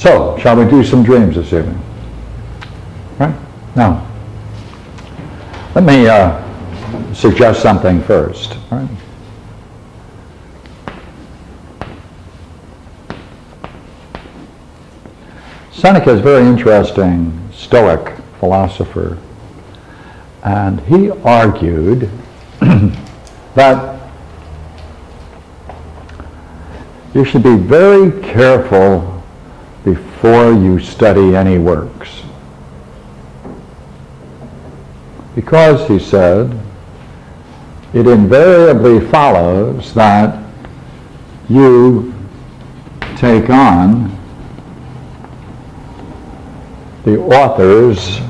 So, shall we do some dreams this evening? Right? Now, let me suggest something first. Right? Seneca is a very interesting Stoic philosopher, and he argued that you should be very careful before you study any works. Because, he said, it invariably follows that you take on the author's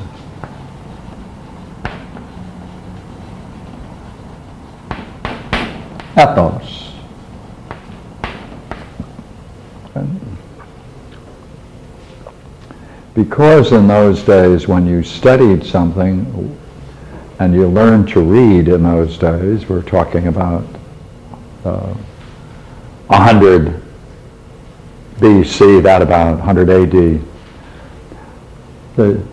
ethos. Because in those days when you studied something and you learned to read in those days, we're talking about 100 BC, that about 100 AD, the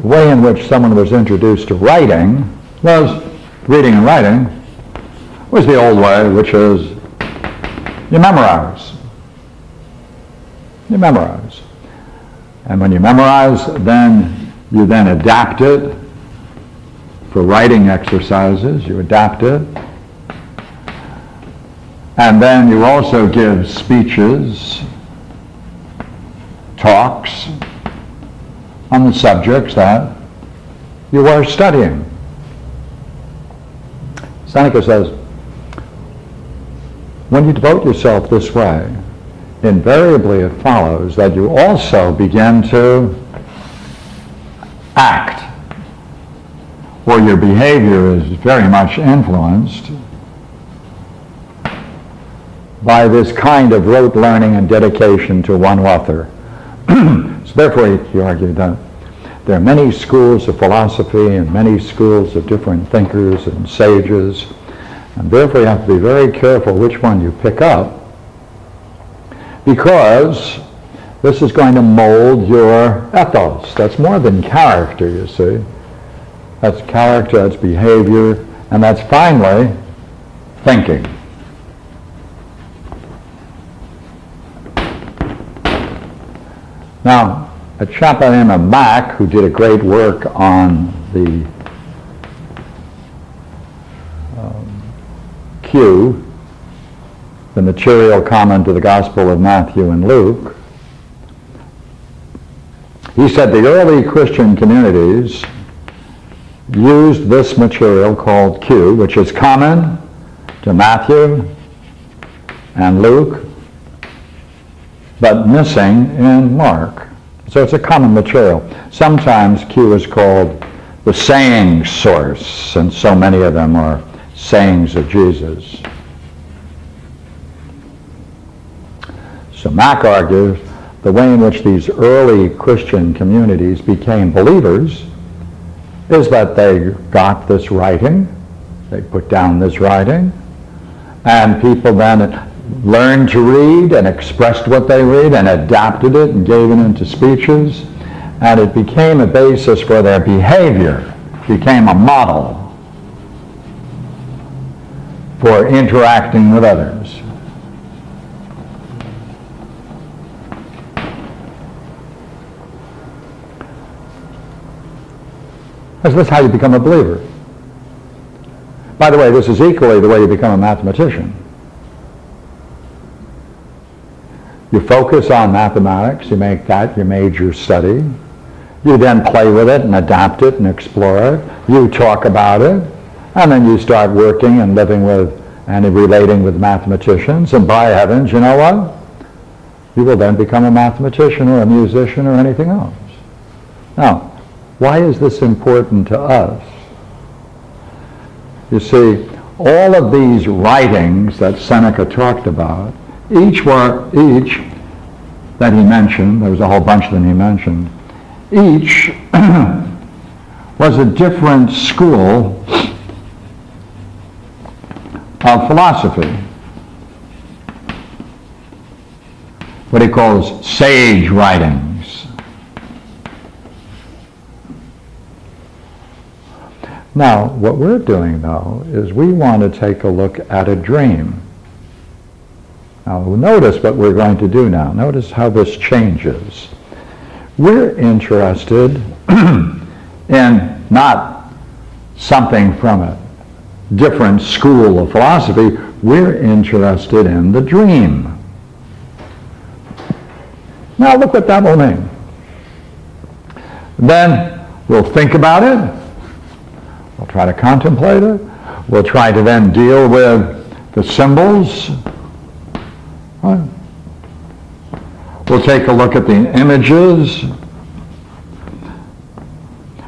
way in which someone was introduced to writing was, reading and writing, was the old way, which is you memorize. You memorize. And when you memorize, then you then adapt it for writing exercises. You adapt it. And then you also give speeches, talks on the subjects that you are studying. Seneca says, when you devote yourself this way, invariably it follows that you also begin to act, or your behavior is very much influenced by this kind of rote learning and dedication to one author. So therefore, he argued that there are many schools of philosophy and many schools of different thinkers and sages, and therefore you have to be very careful which one you pick up, because this is going to mold your ethos. That's more than character, you see. That's character, that's behavior, and that's finally thinking. Now, a chap by the name of Mack, who did a great work on the Q, the material common to the Gospel of Matthew and Luke, he said the early Christian communities used this material called Q, which is common to Matthew and Luke, but missing in Mark. So it's a common material. Sometimes Q is called the saying source, and so many of them are sayings of Jesus. So Mack argues the way in which these early Christian communities became believers is that they got this writing, they put down this writing, and people then learned to read and expressed what they read and adapted it and gave it into speeches, and it became a basis for their behavior, became a model for interacting with others. Is this how you become a believer? By the way, this is equally the way you become a mathematician. You focus on mathematics, you make that your major study. You then play with it and adapt it and explore it. You talk about it, and then you start working and living with and relating with mathematicians, and by heavens, you know what? You will then become a mathematician or a musician or anything else. Now, why is this important to us? You see, all of these writings that Seneca talked about, each that he mentioned, there was a whole bunch of them he mentioned, each was a different school of philosophy. what he calls sage writings. Now, what we're doing, though, is we want to take a look at a dream. Now, notice what we're going to do now. Notice how this changes. We're interested in not something from a different school of philosophy. We're interested in the dream. Now, look what that will mean. Then we'll think about it. We'll try to contemplate it. We'll try to then deal with the symbols. Right. We'll take a look at the images.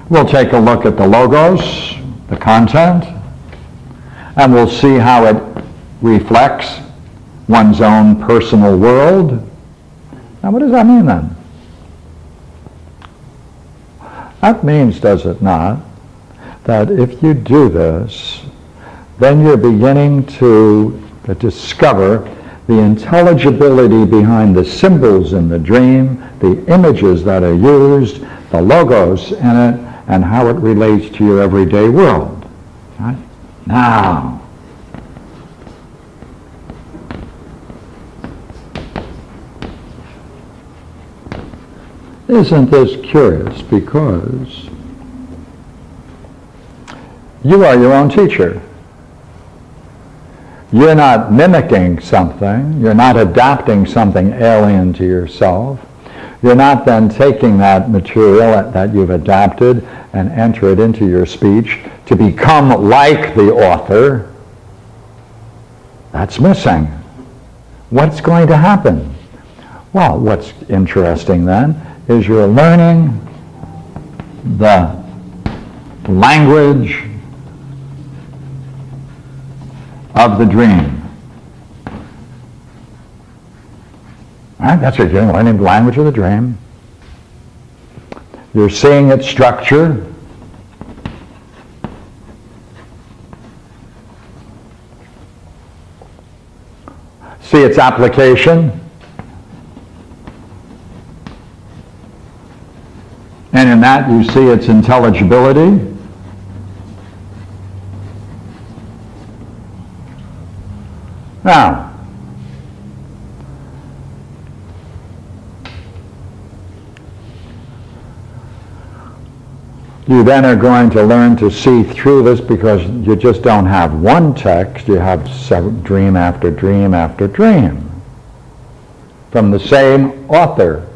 We'll take a look at the logos, the content, and we'll see how it reflects one's own personal world. Now, what does that mean then? That means, does it not, that if you do this, then you're beginning to discover the intelligibility behind the symbols in the dream, the images that are used, the logos in it, and how it relates to your everyday world. Right? Now, isn't this curious? Because you are your own teacher. You're not mimicking something. You're not adapting something alien to yourself. You're not then taking that material that you've adapted and enter it into your speech to become like the author. That's missing. What's going to happen? Well, what's interesting then is you're learning the language of the dream. Right? That's what you're doing, learning the language of the dream. You're seeing its structure. See its application. And in that you see its intelligibility. Now, you then are going to learn to see through this because you just don't have one text, you have dream after dream after dream from the same author.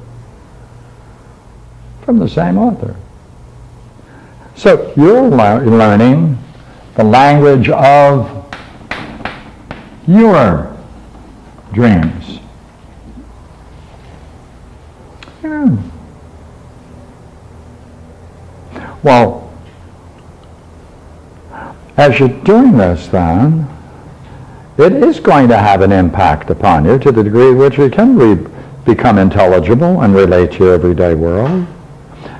From the same author. So you're learning the language of your dreams. Yeah. Well, as you're doing this then, it is going to have an impact upon you to the degree which it can become intelligible and relate to your everyday world.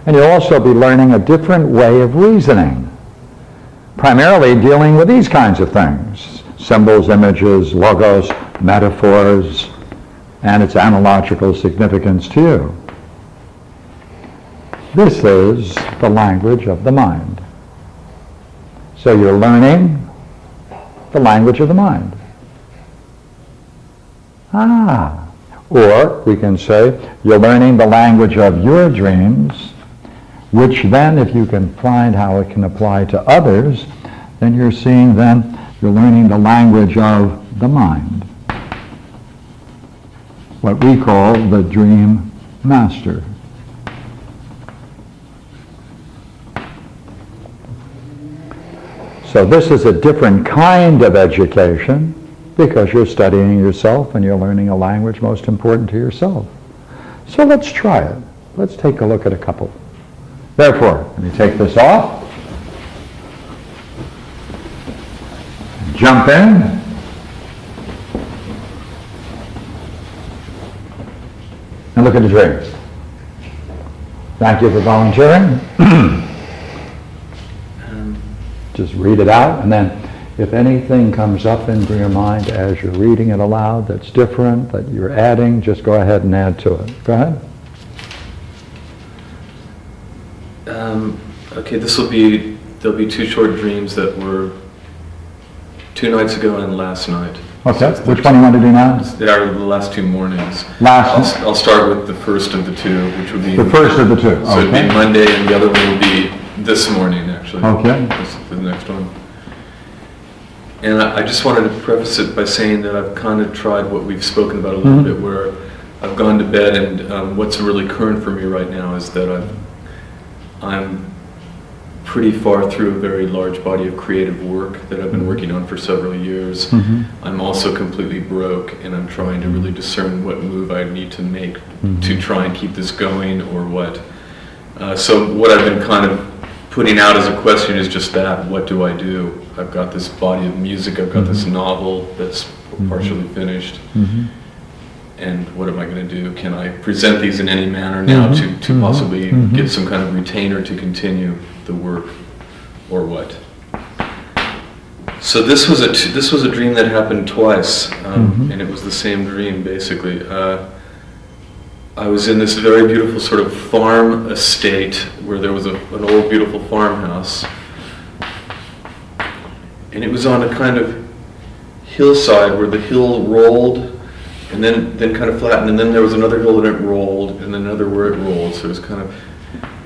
And you'll also be learning a different way of reasoning, primarily dealing with these kinds of things: symbols, images, logos, metaphors, and its analogical significance to you. This is the language of the mind. So you're learning the language of the mind. Or we can say you're learning the language of your dreams, which then, if you can find how it can apply to others, then you're seeing then, you're learning the language of the mind. What we call the dream master. So this is a different kind of education because you're studying yourself and you're learning a language most important to yourself. So let's try it. Let's take a look at a couple. Therefore, let me take this off. Jump in. And look at the dream. Thank you for volunteering. Just read it out, and then If anything comes up into your mind as you're reading it aloud that's different, that you're adding, just go ahead and add to it. Go ahead. Okay, there'll be two short dreams that were 2 nights ago and last night. Okay, so which one do you want to do now? They are the last 2 mornings. I'll start with the first of the 2, which would be... The first of the 2, okay. So it'd be Monday, and the other one will be this morning, actually. Okay. This is the next one. And I just wanted to preface it by saying that I've kind of tried what we've spoken about a little bit, where I've gone to bed, and what's really current for me right now is that I'm pretty far through a very large body of creative work that I've been working on for several years. I'm also completely broke, and I'm trying to really discern what move I need to make to try and keep this going, or what. So what I've been kind of putting out as a question is just that: what do I do? I've got this body of music, I've got this novel that's partially finished, and what am I going to do? Can I present these in any manner now to possibly get some kind of retainer to continue the work, or what? So this was a dream that happened twice, and it was the same dream basically. I was in this very beautiful sort of farm estate where there was an old beautiful farmhouse, and it was on a kind of hillside where the hill rolled and then kind of flattened, and then there was another hill that it rolled, and then another where it rolled. So it was kind of,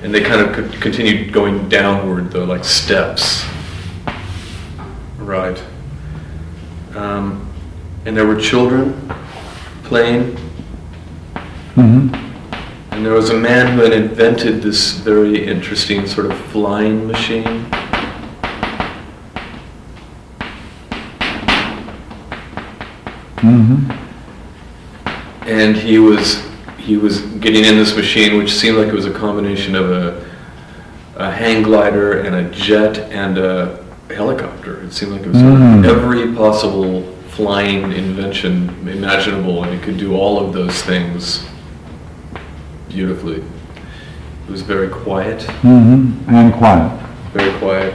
and they kind of continued going downward, though, like steps. Right. And there were children playing. And there was a man who had invented this very interesting sort of flying machine. And he was getting in this machine, which seemed like it was a combination of a hang glider and a jet and a helicopter. It seemed like it was sort of every possible flying invention imaginable, and it could do all of those things beautifully. It was very quiet. And quiet. Very quiet.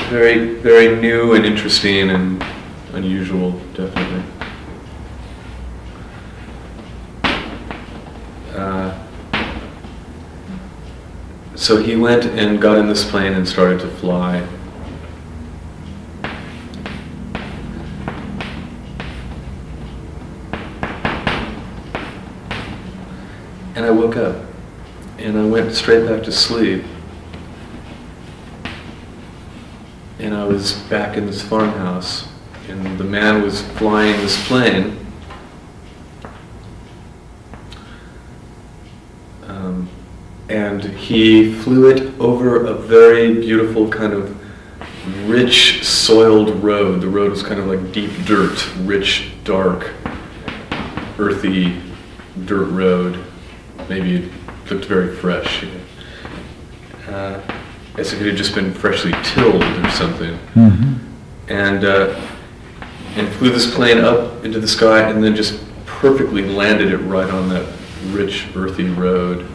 Very, very new and interesting and unusual, definitely. So he went and got in this plane and started to fly. And I woke up, and I went straight back to sleep. And I was back in this farmhouse, and the man was flying this plane. And he flew it over a very beautiful kind of rich soiled road. The road was kind of like deep dirt, rich, dark, earthy dirt road. Maybe it looked very fresh. As if it had just been freshly tilled or something. And flew this plane up into the sky, and then just perfectly landed it right on that rich, earthy road.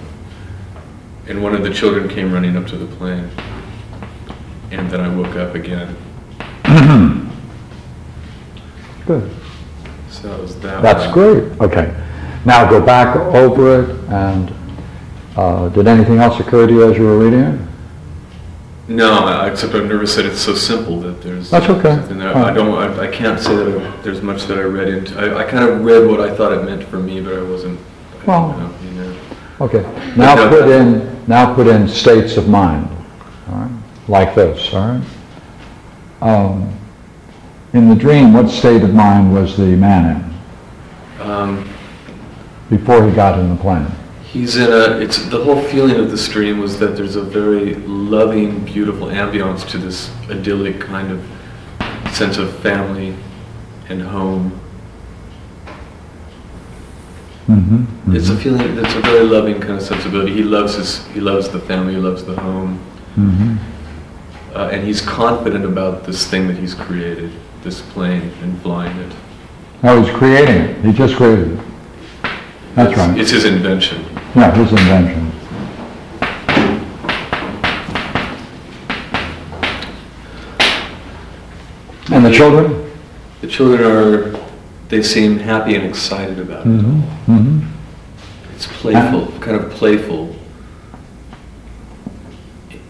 And one of the children came running up to the plane. And then I woke up again. Good. So that was that. That's great. Okay. Now go back over it, and did anything else occur to you as you were reading it? No, except I'm nervous that it's so simple that there's... That's okay. I can't say that there's much that I read into. I kind of read what I thought it meant for me, but I wasn't... Okay. Now put in states of mind. All right. Like this. All right. In the dream, what state of mind was the man in? Before he got in the plane. He's in the whole feeling of this dream was that there's a very loving, beautiful ambiance to this idyllic kind of sense of family and home. It's a feeling, it's a very loving kind of sensibility. He loves the family, he loves the home. And he's confident about this thing that he's created, this plane, and flying it. Oh, he's creating it. He just created it. That's right. It's his invention. Yeah, his invention. And the children? The children they seem happy and excited about it. Mm-hmm. Mm-hmm. It's playful, kind of playful.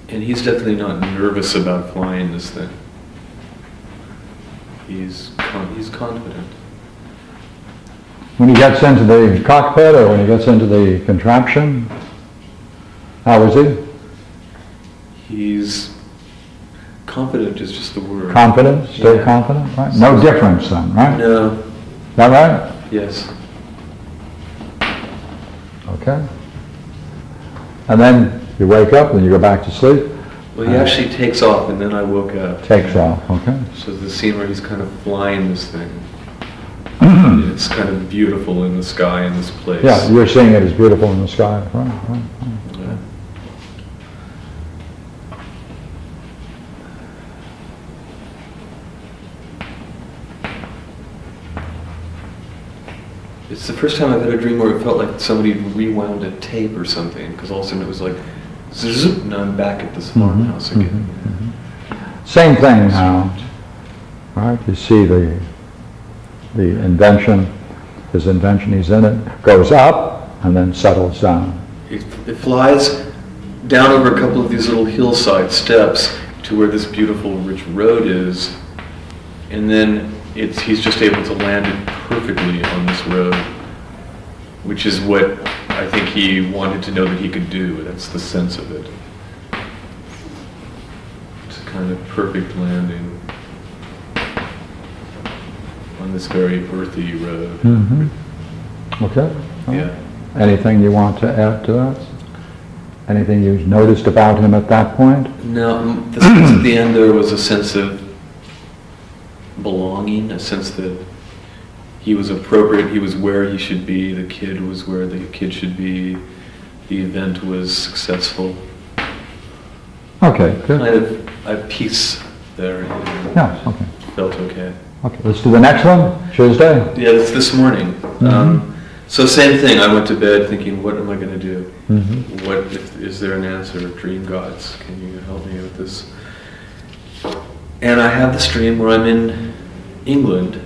And he's definitely not nervous about flying this thing. He's confident. When he gets into the cockpit or when he gets into the contraption, how is he? He's confident is just the word. Confident? Still Yeah. confident, right? No difference then, right? No. Is that right? Yes. Okay. And then you wake up and you go back to sleep? Well, he actually takes off, and then I woke up. Takes off, okay. So the scene where he's kind of flying this thing, it's kind of beautiful in the sky in this place. Yeah, you're seeing it as beautiful in the sky, right. Yeah. It's the first time I've had a dream where it felt like somebody rewound a tape or something, because all of a sudden it was like, zzz, and I'm back at this farmhouse again. Same thing now, right? You see the invention, his invention, he's in it, goes up and then settles down. It flies down over a couple of these little hillside steps to where this beautiful, rich road is, and then he's just able to land it perfectly on this road, which is what I think he wanted to know that he could do. That's the sense of it. It's a kind of perfect landing on this very earthy road. Mm-hmm. Okay. Yeah. Anything you want to add to that? Anything you noticed about him at that point? No, at the end there was a sense of belonging, a sense that he was appropriate, he was where he should be, the kid was where the kid should be, the event was successful. Okay, good. Kind of a peace there. Yeah, okay. Felt okay. Okay, let's do the next one, Tuesday. Yeah, it's this morning. So same thing, I went to bed thinking, what am I going to do? Mm-hmm. Is there an answer? Dream gods, can you help me with this? And I have this dream where I'm in England,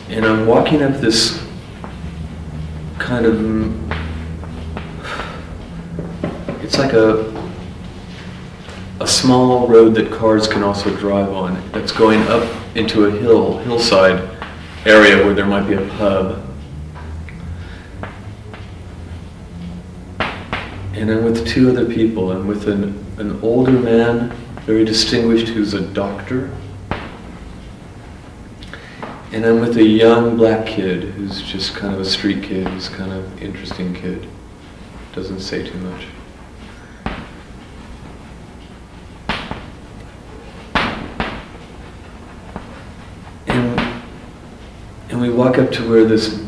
and I'm walking up this kind of, it's like a small road that cars can also drive on, that's going up into a hillside area where there might be a pub. And I'm with two other people. I'm with an older man, very distinguished, who's a doctor. And I'm with a young black kid who's just kind of a street kid, who's kind of interesting kid. Doesn't say too much. And we walk up to where this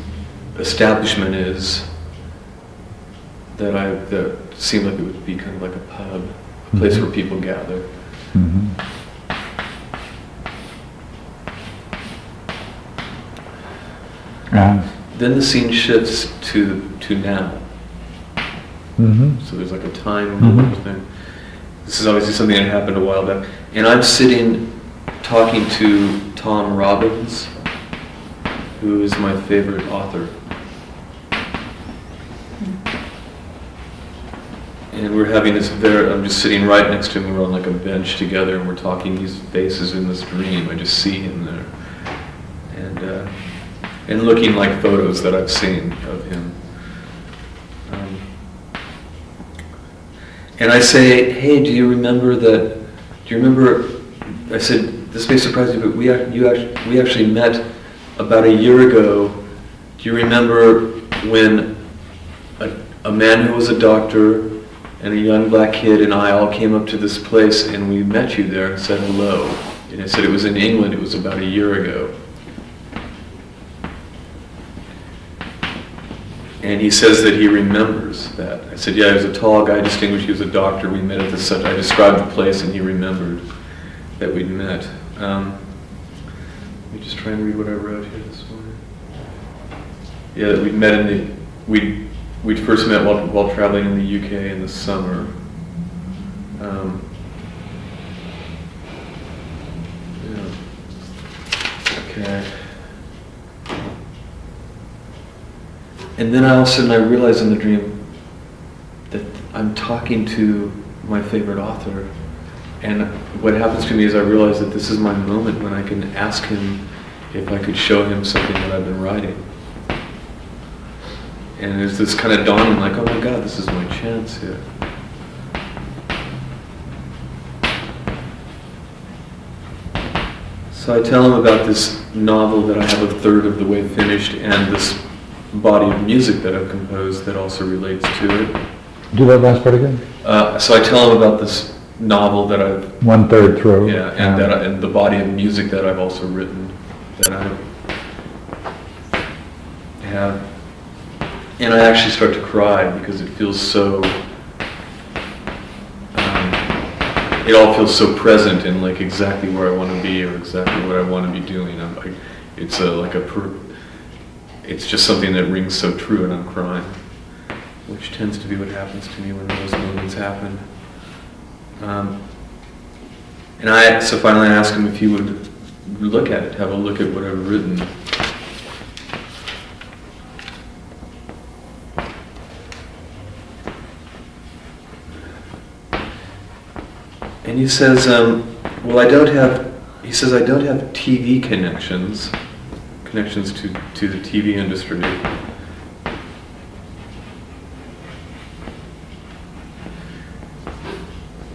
establishment is that seemed like it would be kind of like a pub, a place where people gather. Mm-hmm. Then the scene shifts to now. Mm-hmm. So there's like a time thing. This is obviously something that happened a while back. And I'm sitting talking to Tom Robbins, who is my favorite author. And we're having this I'm just sitting right next to him, we're on like a bench together, and we're talking these faces in this dream. I just see him there. And looking like photos that I've seen of him. And I say, hey, do you remember, I said, this may surprise you, but we actually met about a year ago. Do you remember when a man who was a doctor and a young black kid and I all came up to this place and we met you there and said hello? And I said it was in England, it was about a year ago. And he says that he remembers that. I said, yeah, he was a tall guy, distinguished, he was a doctor, we met at the center. I described the place and he remembered that we'd met. Let me just try and read what I wrote here this morning. Yeah, that we'd met we'd first met while traveling in the UK in the summer. Yeah. Okay. And then all of a sudden I realize in the dream that I'm talking to my favorite author. And what happens to me is I realize that this is my moment when I can ask him if I could show him something that I've been writing. And there's this kind of dawning like, oh my God, this is my chance here. So I tell him about this novel that I have a third of the way finished and this body of music that I've composed that also relates to it. Do that last part again? So I tell him about this novel that I've... 1/3 through. Yeah, and, and the body of music that I've also written, that I have. And I actually start to cry because it feels so... it all feels so present and like exactly where I want to be or exactly what I want to be doing. I'm like, it's it's just something that rings so true, and I'm crying, which tends to be what happens to me when those moments happen. So finally I asked him if he would look at it, have a look at what I've written. And he says, well, I don't have TV connections to the TV industry.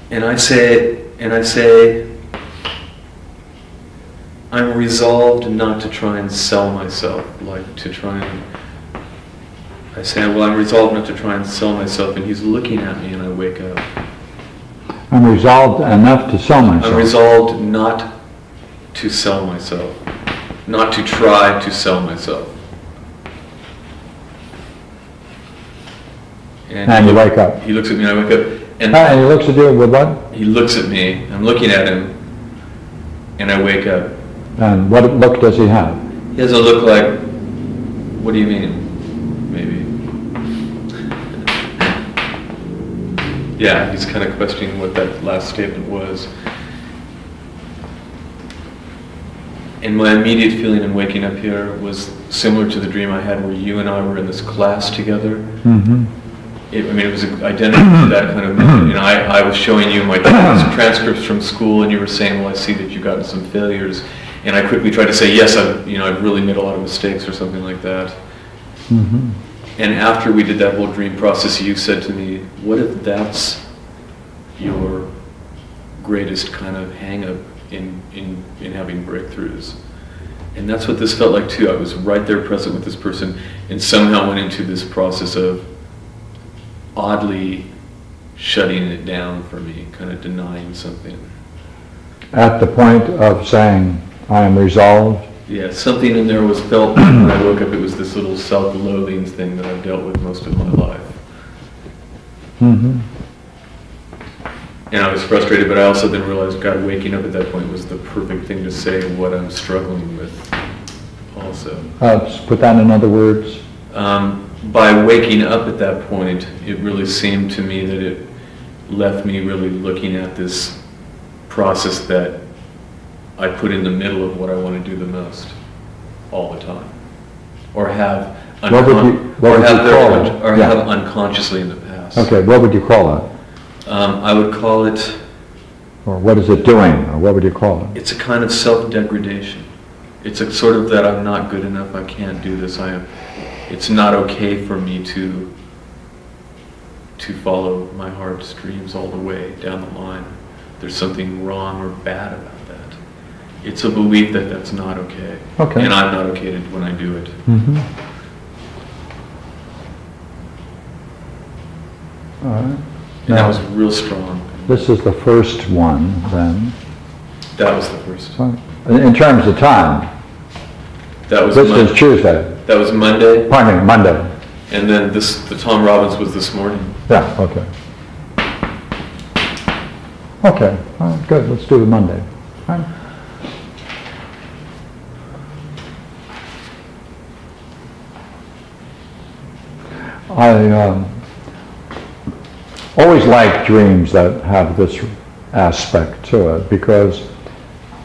And I say, I'm resolved not to try and sell myself, I say, well, I'm resolved not to try and sell myself, and he's looking at me and I wake up. I'm resolved enough to sell myself. I'm resolved not to sell myself, not to try to sell myself. And you wake up. He looks at me and I wake up. And he looks at you with what? He looks at me, I'm looking at him, and I wake up. And what look does he have? He has a look like, what do you mean? Maybe. Yeah, he's kind of questioning what that last statement was. And my immediate feeling in waking up here was similar to the dream I had where you and I were in this class together. Mm-hmm. It was identical to that kind of moment. And I was showing you my transcripts from school, and you were saying, well, I see that you've gotten some failures. And I quickly tried to say, yes, I've really made a lot of mistakes or something like that. Mm-hmm. And after we did that whole dream process, you said to me, what if that's your greatest kind of hang-up in having breakthroughs? And that's what this felt like too. I was right there present with this person and somehow went into this process of oddly shutting it down for me, kind of denying something. At the point of saying, I am resolved? Yeah, something in there was felt when I woke up. It was this little self-loathing thing that I've dealt with most of my life. Mm-hmm. And I was frustrated, but I also then realized, God, waking up at that point was the perfect thing to say what I'm struggling with also. Let's put that in other words. By waking up at that point, it really seemed to me that it left me really looking at this process that I put in the middle of what I want to do the most, all the time, or have unconsciously in the past. Okay, what would you call that? I would call it... Or what is it doing, or what would you call it? It's a kind of self-degradation. It's a sort of that I'm not good enough, I can't do this, it's not okay for me to follow my heartstrings all the way down the line. There's something wrong or bad about that. It's a belief that that's not okay. Okay. And I'm not okay when I do it. Mm-hmm. All right. And that was real strong. This is the first one, then. That was the first. In terms of time. That was this is Tuesday. That was Monday. Pardon me, Monday. And then the Tom Robbins was this morning. Yeah, okay. Okay, all right, good, let's do the Monday. All right. I always like dreams that have this aspect to it, because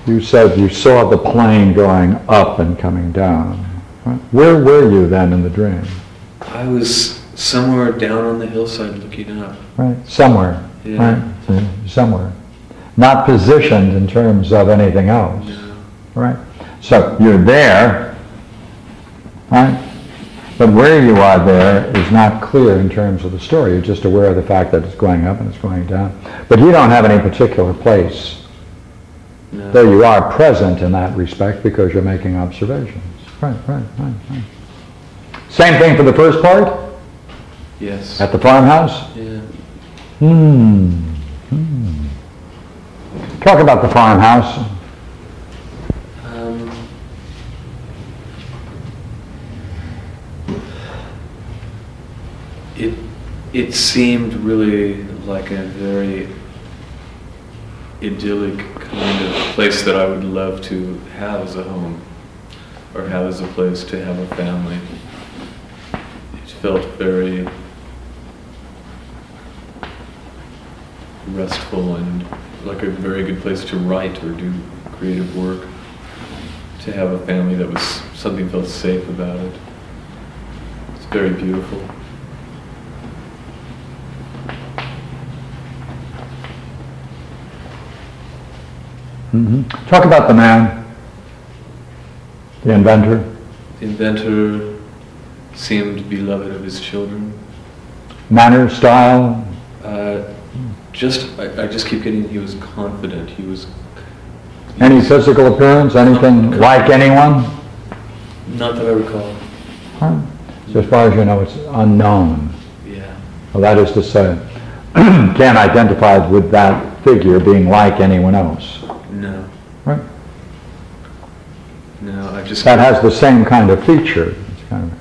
You said you saw the plane going up and coming down. Right? Where were you then in the dream? I was somewhere down on the hillside looking up. Right, somewhere. Yeah. Right, so somewhere. Not positioned in terms of anything else. No. Right. So you're there, right? But where you are there is not clear in terms of the story. You're just aware of the fact that it's going up and it's going down. But you don't have any particular place. No. Though you are present in that respect because you're making observations. Right. Same thing for the first part? Yes. At the farmhouse? Yeah. Talk about the farmhouse. It seemed really like a very idyllic kind of place that I would love to have as a home, or have as a place to have a family. It felt very restful and like a very good place to write or do creative work. To have a family that was, something felt safe about it. It's very beautiful. Talk about the man, the inventor. The inventor seemed beloved of his children. Manner, style? I just keep getting, he was confident. Any physical appearance? Anything like anyone? Not that I recall. Huh. So as far as you know, it's unknown. Yeah. Well, that is to say, can't identify with that figure being like anyone else. No. Right? No, I just... That has the same kind of feature. It's kind of...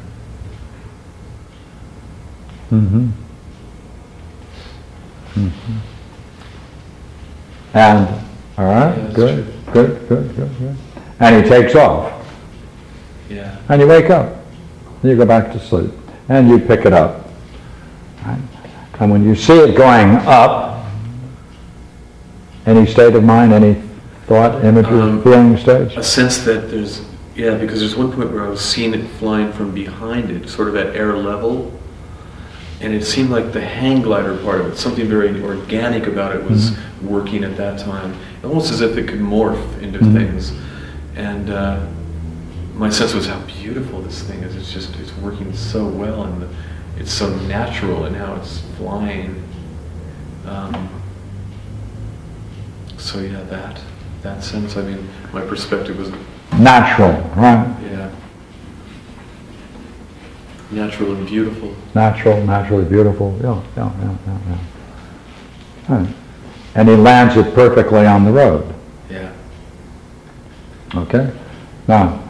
And, all right, Yeah, good. And he takes off. Yeah. And you wake up. And you go back to sleep. And you pick it up. Right? And when you see it going up, any state of mind, any thought, imagery, feeling stage? A sense that there's, because there's one point where I was seeing it flying from behind it, sort of at air level, and it seemed like the hang glider part of it, something very organic about it was working at that time, almost as if it could morph into things. And my sense was how beautiful this thing is. It's working so well, and it's so natural in how it's flying. So yeah, that sense, I mean, my perspective was... Natural, right? Yeah. Natural and beautiful. Natural, naturally beautiful, yeah. Right. And he lands it perfectly on the road. Yeah. Okay? Now,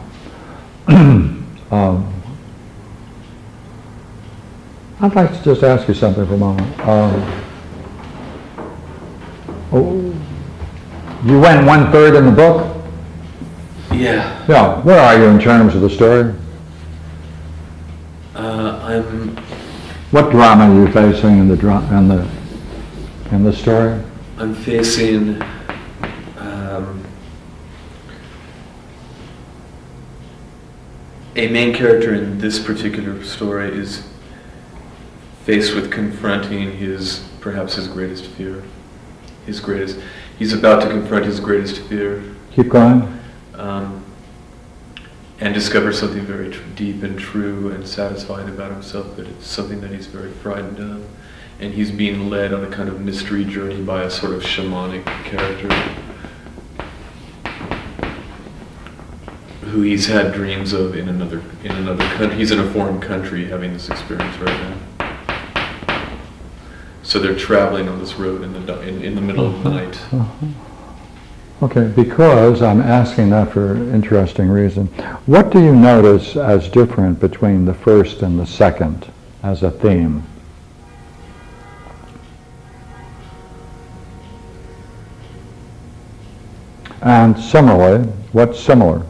I'd like to just ask you something for a moment. You went 1/3 in the book? Yeah. Yeah. Where are you in terms of the story? What drama are you facing in the story? I'm facing a main character in this particular story is faced with confronting perhaps his greatest fear. He's about to confront his greatest fear. Keep going. And discover something very deep and true and satisfying about himself, but it's something that he's very frightened of. And he's being led on a kind of mystery journey by a sort of shamanic character who he's had dreams of in another country. He's in a foreign country having this experience right now. So they're traveling on this road in the middle of the night. Okay, because I'm asking that for an interesting reason. What do you notice as different between the first and the second as a theme? And similarly, what's similar?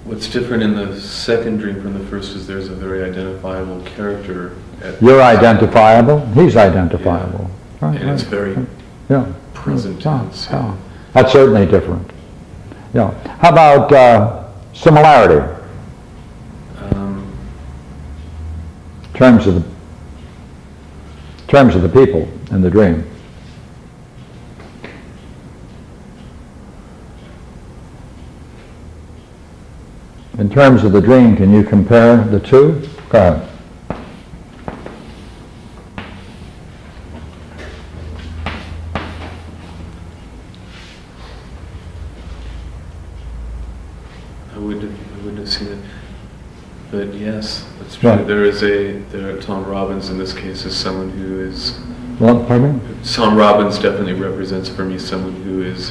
What's different in the second dream from the first is there's a very identifiable character. You're identifiable, he's identifiable. Yeah. And it's very present tense. Yeah. That's certainly different. Yeah. How about similarity? Terms of the people in the dream. In terms of the dream, can you compare the two? Go ahead. I wouldn't have seen it. But yes, that's true. Right. Tom Robbins in this case is someone who is... What, pardon me? Tom Robbins definitely represents for me someone who is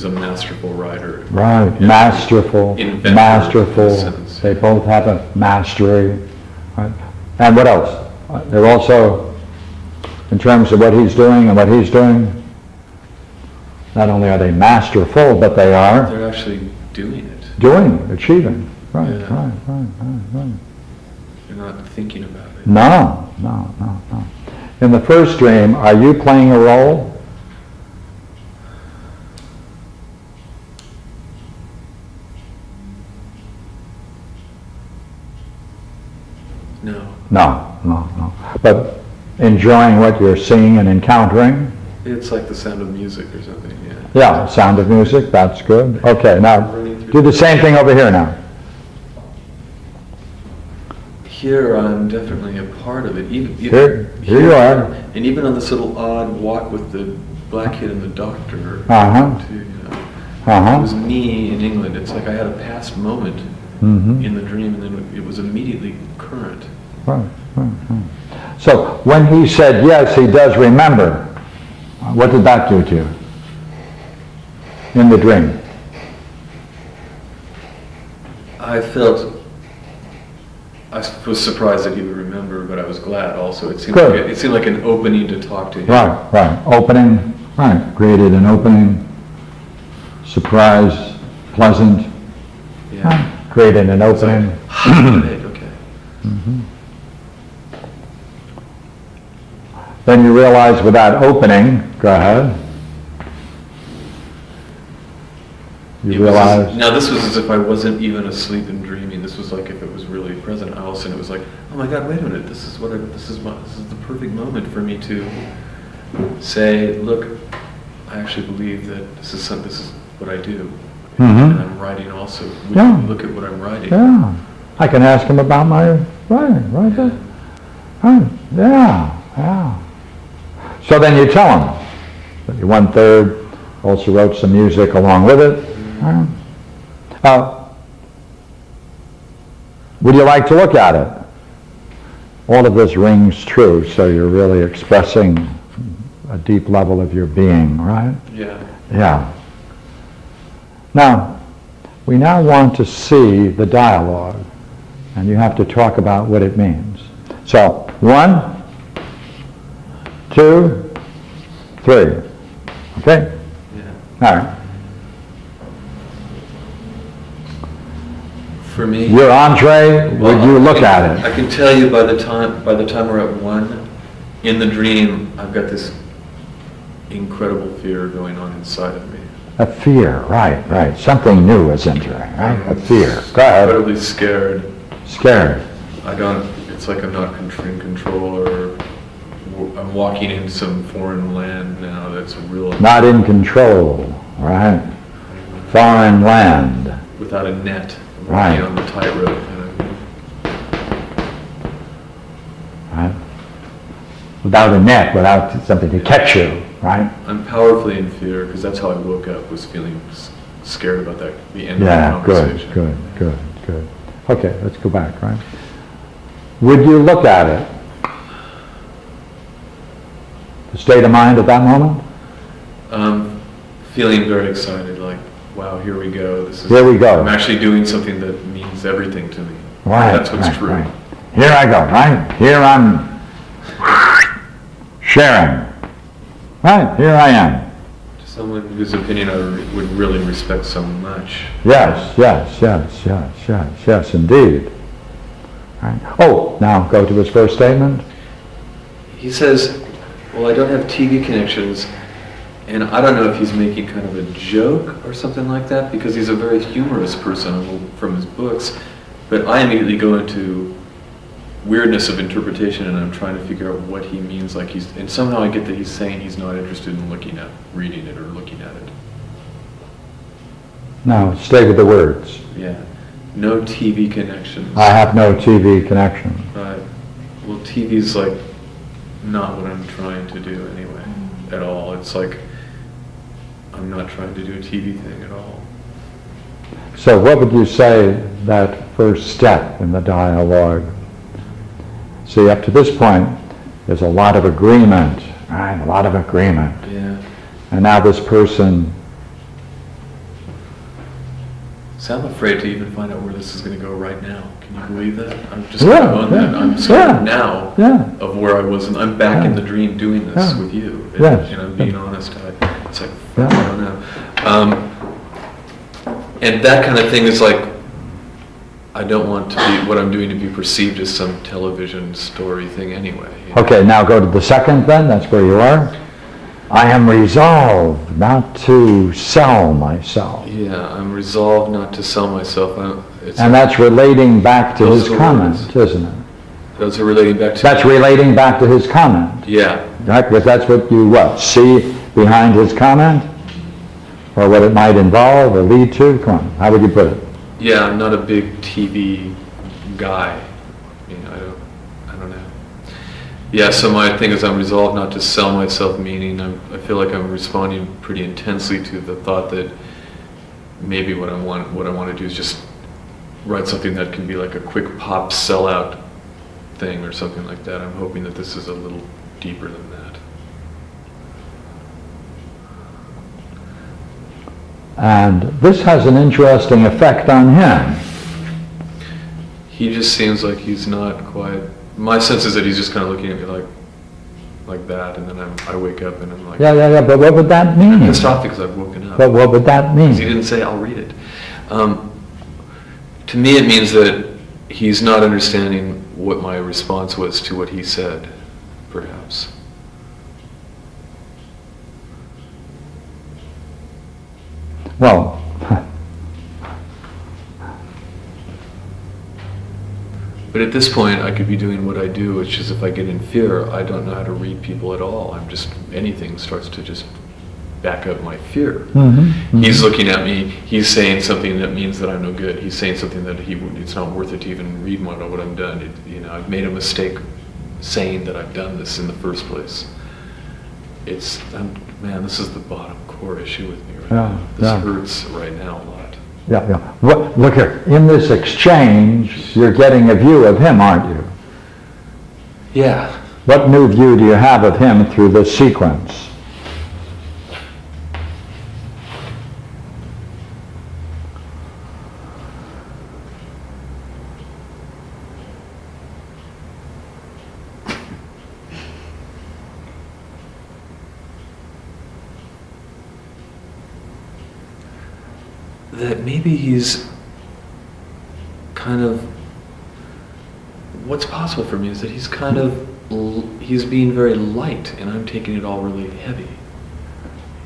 a masterful writer. Right, masterful, inventor, masterful. in a sense. They both have a mastery. Right? And what else? They're also, in terms of what he's doing and what he's doing, not only are they masterful, but they are... They're actually doing it. Achieving. Right, Yeah. right. They're not thinking about it. No. In the first dream, are you playing a role? No. But enjoying what you're seeing and encountering? It's like the sound of music or something, yeah. Yeah, sound of music, that's good. Okay, now do the same thing over here now. Here I'm definitely a part of it. Here you are. And even on this little odd walk with the black kid and the doctor, too, you know. It was me in England. It's like I had a past moment in the dream, and then it was immediately current. Right. So when he said yes, he does remember, what did that do to you in the dream? I was surprised that he would remember, but I was glad also. It seemed like an opening to talk to him. Right. Opening, right. Created an opening, surprise, pleasant. Yeah. Right. Created an opening. Right, okay. Then you realize with that opening, go ahead. Now this was as if I wasn't even asleep and dreaming. This was like if it was really present. All of a sudden it was like, oh my God, wait a minute. This is the perfect moment for me to say, look, I actually believe that this is what I do, and I'm writing also. Look at what I'm writing. Yeah, I can ask him about my writing, right there. Right. Yeah. So then you tell him that you 1/3 also wrote some music along with it. Would you like to look at it? All of this rings true, so you're really expressing a deep level of your being, right? Yeah. Now, we now want to see the dialogue, and you have to talk about what it means. So, 1, 2, 3. Okay? Yeah. All right. For me, your entree, would you look at it? I can tell you by the time we're at 1, in the dream, I've got this incredible fear going on inside of me. A fear, right. Something new is entering, right? A fear. Go ahead. Incredibly scared. Scared. It's like I'm not in control, or I'm walking in some foreign land now that's real. Not in control, right? Foreign land. Without a net. Right. On the tightrope. Right. Without a net, without something to catch you, right? I'm powerfully in fear, because that's how I woke up, was feeling scared about the end of the Yeah, conversation. good. Okay, let's go back, right? Would you look at it? The state of mind at that moment? Feeling very excited, like, wow, here we go. Here we go. I'm actually doing something that means everything to me. Right. That's what's true. Right. Here I go, right? Here I'm sharing. Right, here I am. Someone whose opinion I would really respect so much. Yes, indeed. Right. Oh, now go to his first statement. He says, well, I don't have TV connections, and I don't know if he's making kind of a joke or something like that, because he's a very humorous person from his books, but I immediately go into weirdness of interpretation, and I'm trying to figure out what he means, like and somehow I get that he's saying he's not interested in reading it or looking at it. No, stay with the words. Yeah. No TV connections. I have no TV connection. Right. Well, TV's like not what I'm trying to do anyway, at all. It's like I'm not trying to do a TV thing at all. So what would you say that first step in the dialogue? See, up to this point, there's a lot of agreement, right? A lot of agreement. Yeah. And now this person... So I'm afraid to even find out where this is going to go right now. Can you believe that? I'm just going to own that. I'm scared now of where I was, and I'm back in the dream doing this with you. And being honest, it's like, I don't know. And that kind of thing is like, I don't want to be, what I'm doing to be perceived as some television story thing anyway. Okay, now go to the second then, that's where you are. I am resolved not to sell myself. Yeah, I'm resolved not to sell myself. And that's relating back to his comment, isn't it? Those are relating back to... That's relating back to his comment. Yeah. Right, because that's what you, see behind his comment? Or what it might involve or lead to? Come on, how would you put it? Yeah, I'm not a big TV guy. I don't know. Yeah, so my thing is I'm resolved not to sell myself, meaning I feel like I'm responding pretty intensely to the thought that maybe what I want to do is just write something that can be like a quick pop sellout thing or something like that. I'm hoping that this is a little deeper than that. And this has an interesting effect on him. He just seems like he's not quite... My sense is that he's just kind of looking at me like that, and then I wake up and I'm like... Yeah, but what would that mean? I'm pissed off because I've woken up. But what would that mean? Because he didn't say, I'll read it. To me it means that he's not understanding what my response was to what he said, perhaps. Well... But at this point, I could be doing what I do, which is if I get in fear, I don't know how to read people at all. Anything starts to just back up my fear. He's looking at me, he's saying something that means that I'm no good. He's saying something that it's not worth it to even read what I've done. I've made a mistake saying that I've done this in the first place. Man, this is the bottom core issue with me right now. This hurts right now a lot. Yeah. Look here, in this exchange, you're getting a view of him, aren't you? Yeah. What new view do you have of him through this sequence? That maybe he's kind of, what's possible for me is that he's kind of, he's being very light and I'm taking it all really heavy.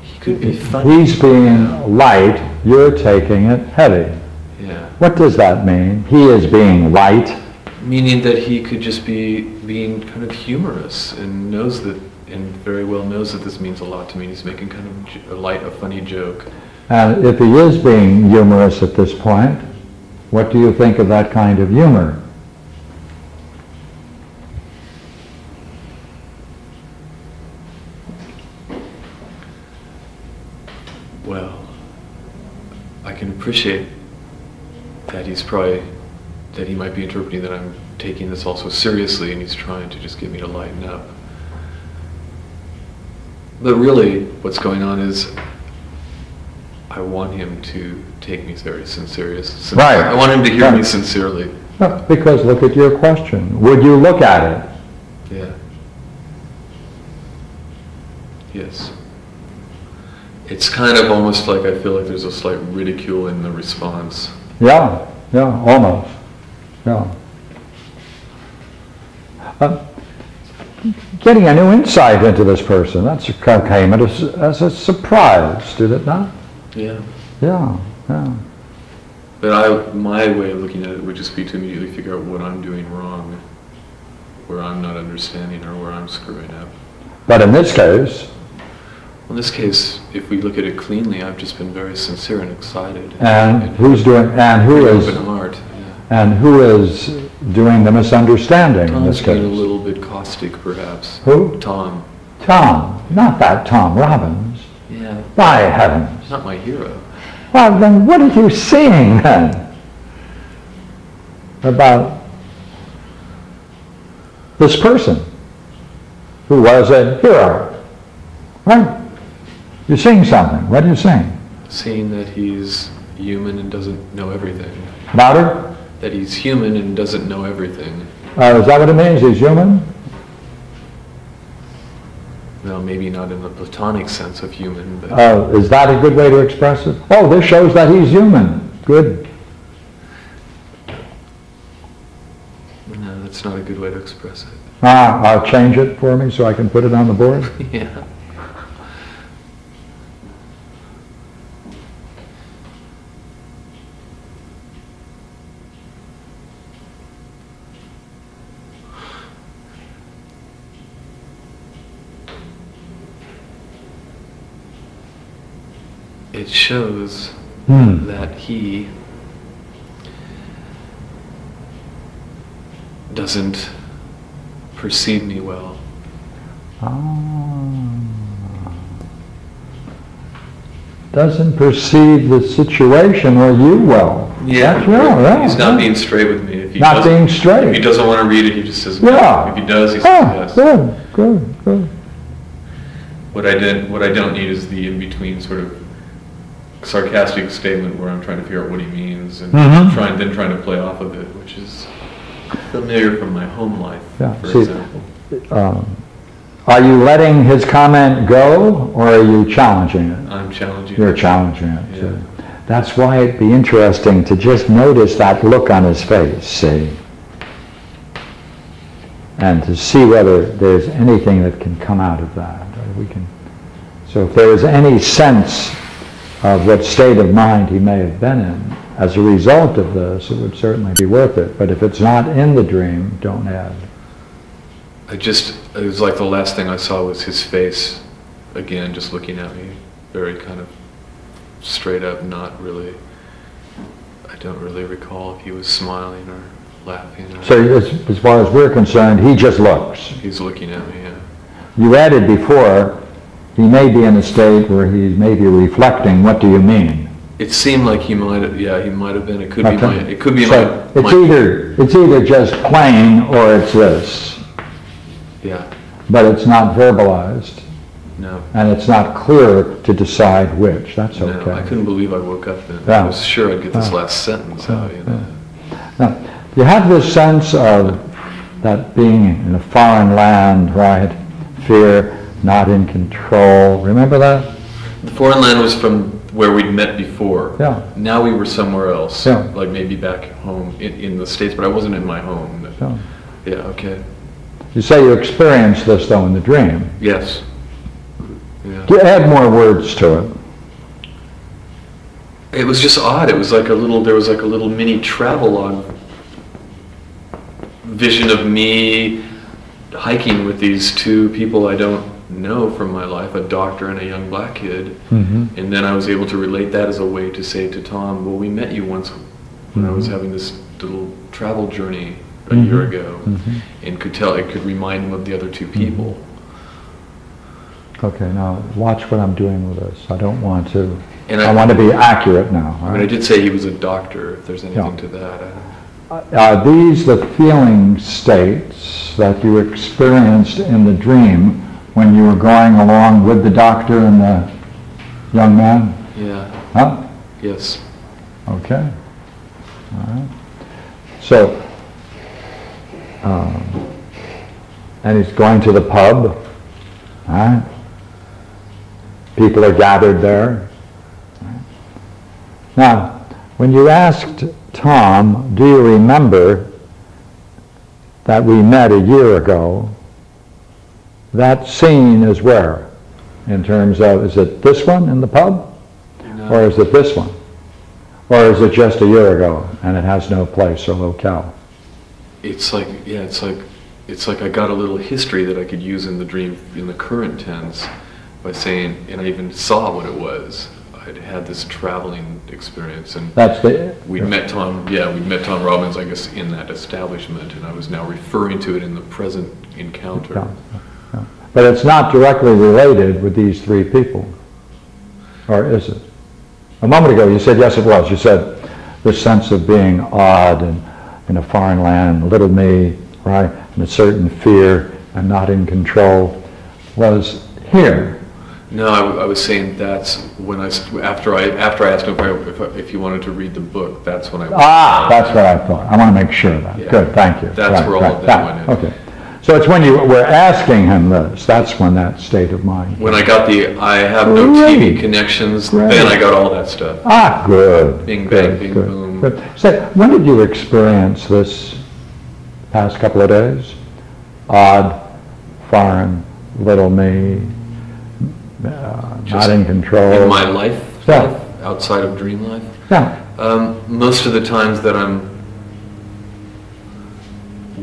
He could be funny. He's being light, you're taking it heavy. Yeah. What does that mean? He is being light. Meaning that he could just be being kind of humorous and knows that, and very well knows that this means a lot to me. He's making kind of a funny joke. And if he is being humorous at this point, what do you think of that kind of humor? Well, I can appreciate that that he might be interpreting that I'm taking this also seriously and he's trying to just get me to lighten up. But really, what's going on is I want him to take me very sincerely. Right. I want him to hear me sincerely. No, because look at your question. Would you look at it? Yeah. Yes. It's kind of almost like I feel like there's a slight ridicule in the response. Yeah, almost. Yeah. getting a new insight into this person. That came as a surprise, did it not? Yeah. Yeah, yeah. But my way of looking at it would just be to immediately figure out what I'm doing wrong, where I'm not understanding or where I'm screwing up. But in this case... In this case, if we look at it cleanly, I've just been very sincere and excited. And who's doing, and who is... Open heart, yeah. And who is doing the misunderstanding in this Tom's being a case? little bit caustic, perhaps. Who? Tom. Tom. Not that Tom Robbins. Yeah. By heavens. Not my hero. Well, then what are you seeing then about this person who was a hero? Right? You're seeing something. What are you seeing? Seeing that he's human and doesn't know everything. About her? That he's human and doesn't know everything. Is that what it means? He's human? Well, maybe not in the platonic sense of human, but... Is that a good way to express it? Oh, this shows that he's human. Good. No, that's not a good way to express it. I'll change it for me so I can put it on the board. Yeah. It shows that he doesn't perceive me well. Doesn't perceive the situation or you well. Yeah, he's not being straight with me. If he not being straight. If he doesn't want to read it, he just says no. Yeah. If he does, he says yes. Good. What I don't need is the in-between sort of sarcastic statement where I'm trying to figure out what he means and trying to play off of it, which is familiar from my home life, for example. Are you letting his comment go, or are you challenging it? I'm challenging it. You're challenging it. Yeah. That's why it'd be interesting to just notice that look on his face, see? And to see whether there's anything that can come out of that. So if there is any sense of what state of mind he may have been in as a result of this, it would certainly be worth it. But if it's not in the dream, don't add. It was like the last thing I saw was his face, again, just looking at me, very kind of straight up, not really, I don't really recall if he was smiling or laughing. So as far as we're concerned, he just looks. He's looking at me, yeah. You added before, he may be in a state where he may be reflecting, what do you mean? It seemed like he might have been. It could be it's either just plain or it's this. Yeah. But it's not verbalized. No. And it's not clear to decide which. That's okay. No, I couldn't believe I woke up then. I was sure I'd get this last sentence out, you know. Now, you have this sense of that being in a foreign land, right? Fear, not in control. Remember that? The foreign land was from where we'd met before. Yeah. Now we were somewhere else. Yeah. Like maybe back home in the States, but I wasn't in my home. Yeah. Yeah, okay. You say you experienced this, though, in the dream. Yes. Yeah. Add more words to it. It was just odd. It was like there was like a little mini travelogue vision of me hiking with these two people I don't know from my life, a doctor and a young black kid. And then I was able to relate that as a way to say to Tom, well, we met you once when I was having this little travel journey a year ago, and it could remind him of the other two people. Okay, now watch what I'm doing with this. I don't want to, And I want to be accurate now. I mean, I did say he was a doctor, if there's anything to that. Are these the feeling states that you experienced in the dream when you were going along with the doctor and the young man? Yeah. Huh? Yes. Okay. All right. So, and he's going to the pub, all right? People are gathered there. Now, when you asked Tom, do you remember that we met a year ago? that scene is where? In terms of, is it this one in the pub? No. Or is it this one? Or is it just a year ago and it has no place or locale? It's like, yeah, it's like I got a little history that I could use in the dream in the current tense by saying, and I even saw what it was. I'd had this traveling experience, and we'd met Tom Robbins, I guess, in that establishment, and I was now referring to it in the present encounter. Yeah. But it's not directly related with these three people, or is it? A moment ago you said yes it was. You said this sense of being odd and in a foreign land, little me, right, and a certain fear and not in control was here. No, I was saying that's when after I asked him if he wanted to read the book, that's when I... That's what I thought. I want to make sure of that. Yeah. Good, thank you. That's where all of that went in. Okay. So it's when you were asking him this, that's when that state of mind. When I got I have no TV connections, then I got all that stuff. Good. Bing, bang, bing, boom. Good. So when did you experience this past couple of days? Odd, foreign, little me, not in control. In my life, outside of dream life? Yeah. Most of the times that I'm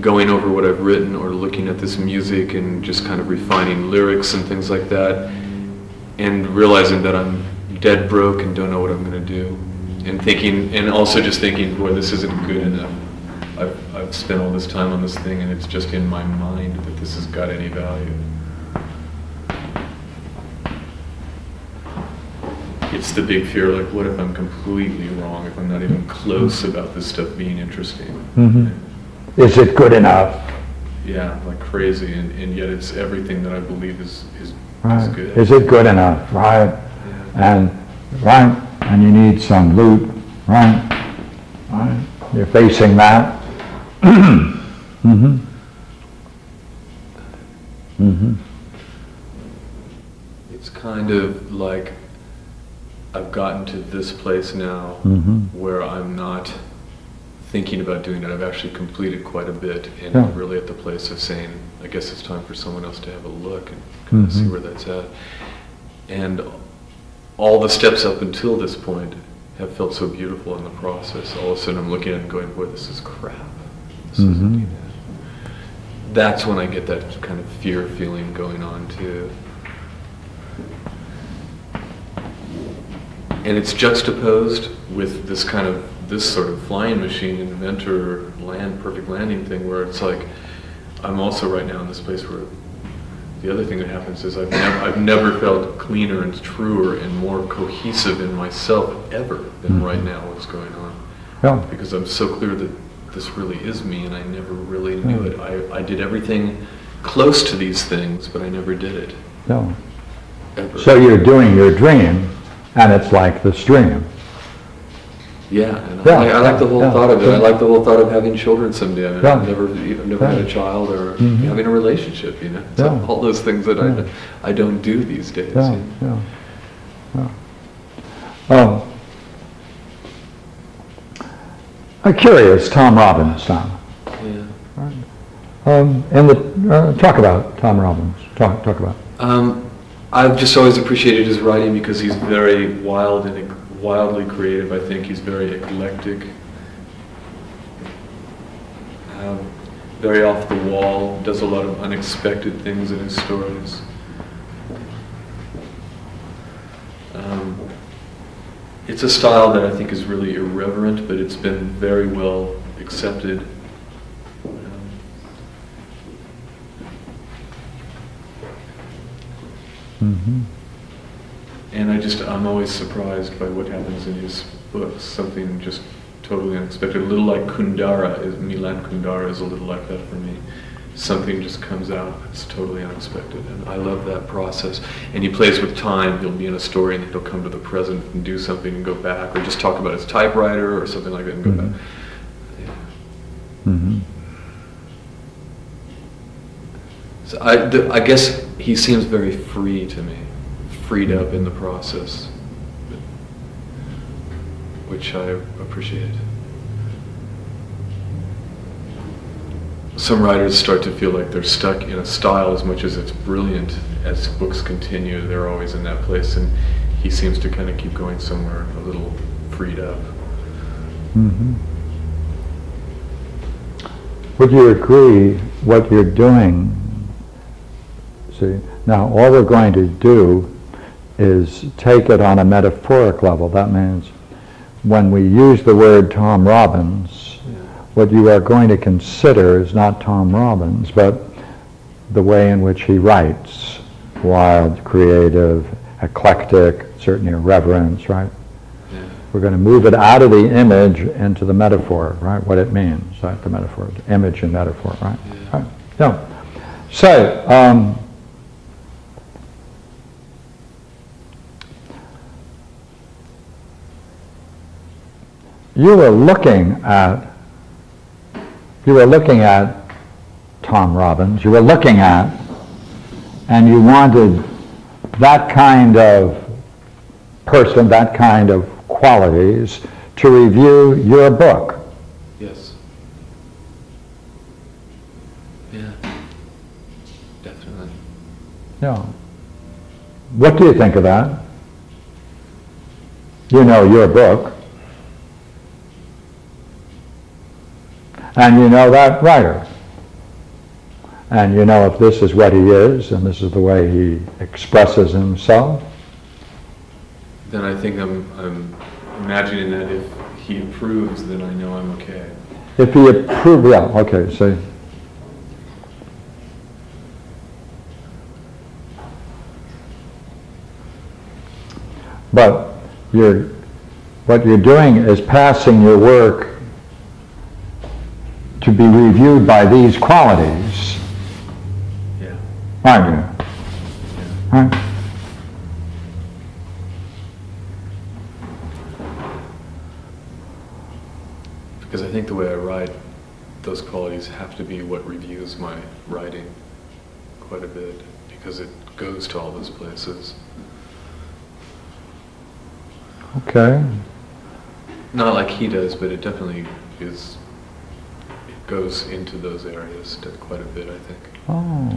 going over what I've written or looking at this music and just kind of refining lyrics and things like that, and realizing that I'm dead broke and don't know what I'm going to do, and thinking, and also just thinking, boy, this isn't good enough. I've spent all this time on this thing and it's just in my mind that this has got any value. It's the big fear, like, what if I'm completely wrong, if I'm not even close about this stuff being interesting? Mm-hmm. Is it good enough? Yeah, like crazy, and yet it's everything that I believe is good. Is it good enough, right? Yeah. And you need some loot, right? Right? You're facing that. Mm-hmm. Mm-hmm. It's kind of like I've gotten to this place now where I'm not thinking about doing it. I've actually completed quite a bit, and I'm really at the place of saying, I guess it's time for someone else to have a look and kind of see where that's at. And all the steps up until this point have felt so beautiful in the process. All of a sudden I'm looking at it and going, boy, this is crap. This isn't good. That's when I get that kind of fear feeling going on too. And it's juxtaposed with this sort of flying machine inventor perfect landing thing, where it's like, I'm also right now in this place where the other thing that happens is I've never felt cleaner and truer and more cohesive in myself ever than right now what's going on. Yeah. Because I'm so clear that this really is me, and I never really knew it. I did everything close to these things, but I never did it. No. Ever. So you're doing your dream, and it's like this dream. Yeah, and I like the whole thought of it. I like the whole thought of having children someday. I mean, I've never had a child or having a relationship, you know. It's like all those things that I don't do these days. I'm curious, Tom Robbins, Tom. Yeah. Talk about Tom Robbins. Talk about. I've just always appreciated his writing because he's very wild and wildly creative. I think he's very eclectic, very off the wall, does a lot of unexpected things in his stories. It's a style that I think is really irreverent, but it's been very well accepted. And I'm always surprised by what happens in his books, something just totally unexpected. A little like Milan Kundera is a little like that for me. Something just comes out that's totally unexpected, and I love that process. And he plays with time. He'll be in a story and he'll come to the present and do something and go back, or just talk about his typewriter or something like that and go back. Yeah. So I guess he seems very free to me, freed up in the process, which I appreciate. some writers start to feel like they're stuck in a style as much as it's brilliant. As books continue, they're always in that place, and he seems to kind of keep going somewhere a little freed up. Mm-hmm. Would you agree what you're doing? See, now all we're going to do is take it on a metaphoric level. That means when we use the word Tom Robbins, what you are going to consider is not Tom Robbins, but the way in which he writes. Wild, creative, eclectic, certain irreverence, right? Yeah. We're going to move it out of the image into the metaphor, right? What it means, right? The metaphor, the image and metaphor, right? Yeah. Right. Yeah. So, you were looking at Tom Robbins. You were looking at, and you wanted that kind of person, that kind of qualities to review your book. Yes. Yeah. Definitely. Yeah. What do you think of that? You know your book. And you know that writer. And you know if this is what he is, and this is the way he expresses himself. Then I think I'm imagining that if he approves, then I know I'm okay. If he approves, yeah, okay, so. But what you're doing is passing your work to be reviewed by these qualities. Yeah. Aren't you? Yeah. Right? Because I think the way I write, those qualities have to be what reviews my writing quite a bit, because it goes to all those places. Okay. Not like he does, but it definitely is. It goes into those areas quite a bit, I think. Oh.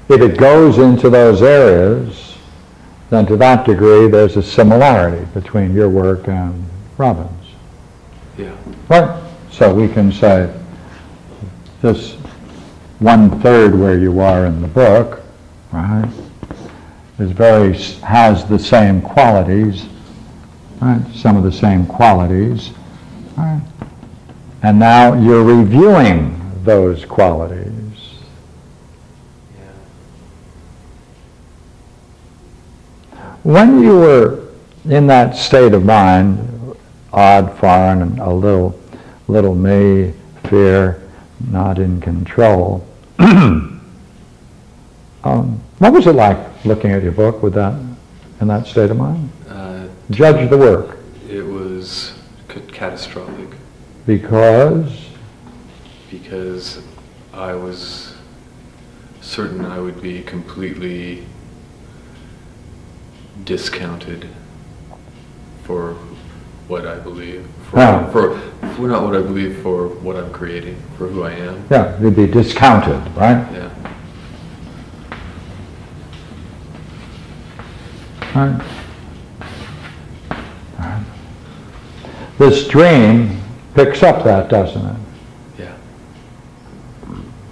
If it goes into those areas, then to that degree there's a similarity between your work and Robbins. Yeah. Right. So we can say this 1/3 where you are in the book, right, has the same qualities, right? Some of the same qualities, right? And now you're reviewing those qualities. Yeah. When you were in that state of mind, odd, foreign, and a little me, fear, not in control, what was it like looking at your book with that, in that state of mind? Judge the work. It was catastrophic. Because I was certain I would be completely discounted for what I believe, for not what I believe, for what I'm creating, for who I am. Yeah, you'd be discounted, right? Yeah. Right. Right. This dream picks up that, doesn't it? Yeah.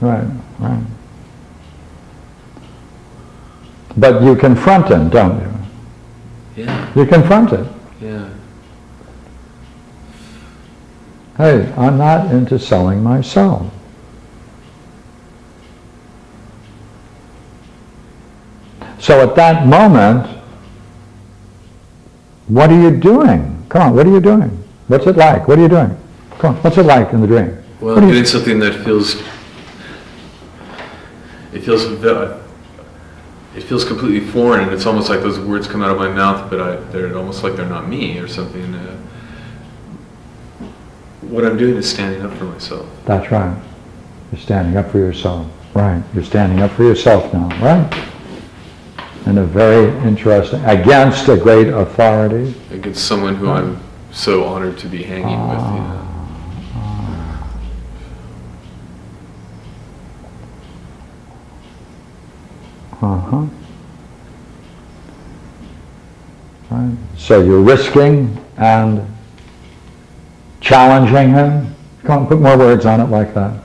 Right, right. But you confront him, don't you? Yeah. You confront it. Yeah. Hey, I'm not into selling myself. So at that moment, what are you doing? Come on, what are you doing? What's it like? What are you doing? Come on, what's it like in the dream? Well, I'm doing something that feels completely foreign, and it's almost like those words come out of my mouth, but they're almost like they're not me or something. What I'm doing is standing up for myself. That's right. You're standing up for yourself. Right. You're standing up for yourself now, right? In a very interesting, against a great authority. Against someone who I'm so honored to be hanging with. You know? Uh-huh. Right. So you're risking and challenging him. Come on, put more words on it like that.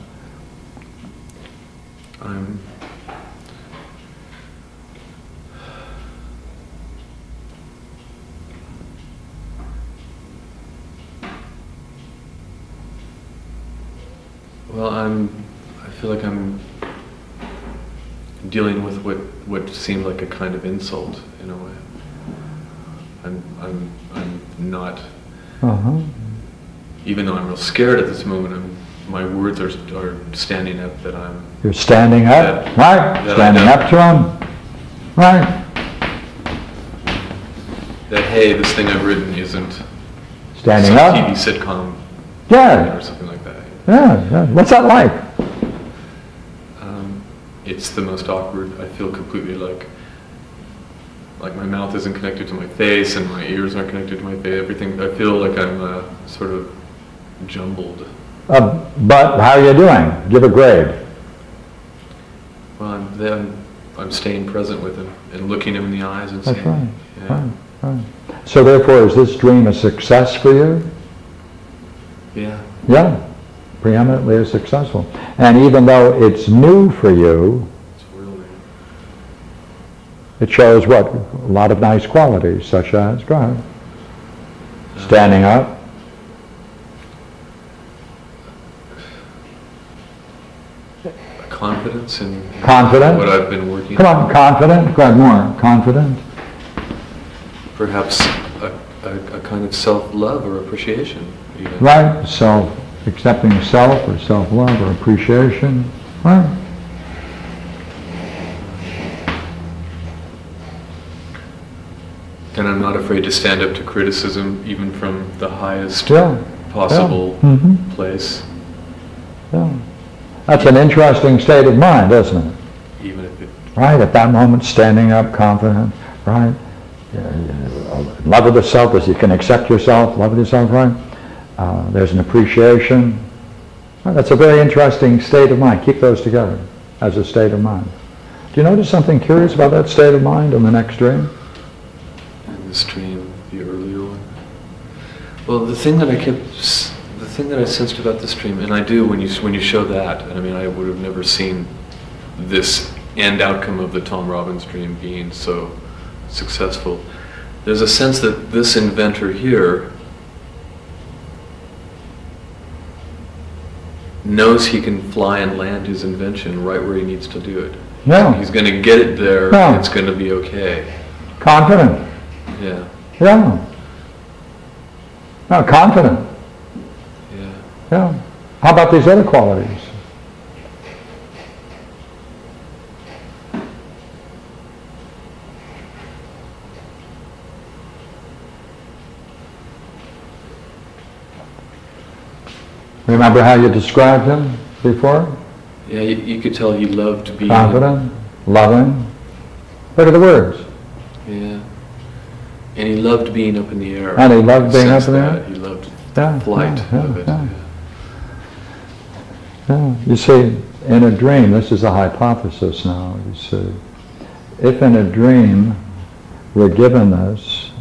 Well, I feel like I'm dealing with what seemed like a kind of insult in a way. I'm not, even though I'm real scared at this moment, my words are standing up that I'm... You're standing up, right? Standing up to him, right? That, hey, this thing I've written isn't standing some up. TV sitcom, Yeah. or something like that. Yeah. What's that like? It's the most awkward. I feel completely like my mouth isn't connected to my face and my ears aren't connected to my face. Everything. I feel like I'm sort of jumbled. But how are you doing? Give a grade. Well, I'm staying present with him and looking him in the eyes and That's saying, right. Right. So therefore, is this dream a success for you? Yeah. Yeah. Preeminently as successful. And even though it's new for you, it shows what? A lot of nice qualities, such as, go ahead, standing up. Confidence in confident. What I've been working Come on, confident. Go ahead, more. Confident. Perhaps a kind of self-love or appreciation. Even. Right. Accepting self or self-love or appreciation, right? And I'm not afraid to stand up to criticism, even from the highest possible place. Yeah. That's an interesting state of mind, isn't it? Even if it... Right, at that moment, standing up, confident, right? Love of the self, as you can accept yourself, love of yourself, right? There's an appreciation. Well, that's a very interesting state of mind. Keep those together as a state of mind. Do you notice something curious about that state of mind in the next dream? In this dream, the earlier one? Well, the thing that I sensed about this dream, and I do when you show that, and I mean, I would have never seen this end outcome of the Tom Robbins dream being so successful. There's a sense that this inventor here knows he can fly and land his invention right where he needs to do it. Yeah. He's going to get it there, and it's going to be okay. Confident. Yeah. Yeah. No, confident. Yeah. Yeah. How about these other qualities? Remember how you described him before? Yeah, you could tell he loved being... Confident, loving. What are the words? Yeah. And he loved being up in the air. And he loved being up in the air? He loved the flight of it. Yeah. You see, in a dream, this is a hypothesis now, you see. If in a dream we're given this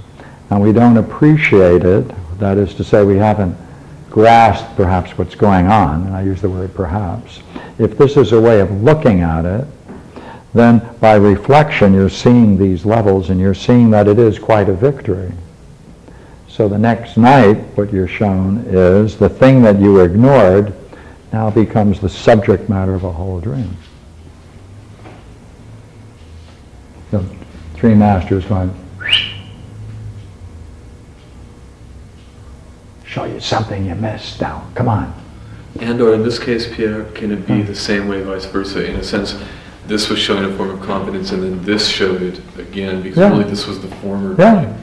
and we don't appreciate it, that is to say we haven't grasped perhaps what's going on, and I use the word perhaps, if this is a way of looking at it, then by reflection you're seeing these levels and you're seeing that it is quite a victory. So the next night what you're shown is the thing that you ignored now becomes the subject matter of a whole dream. The dream master is going, show you something you missed now. Come on. And or in this case, Pierre, can it be the same way, vice versa? In a sense, this was showing a form of confidence, and then this showed it again, because really this was the former dream.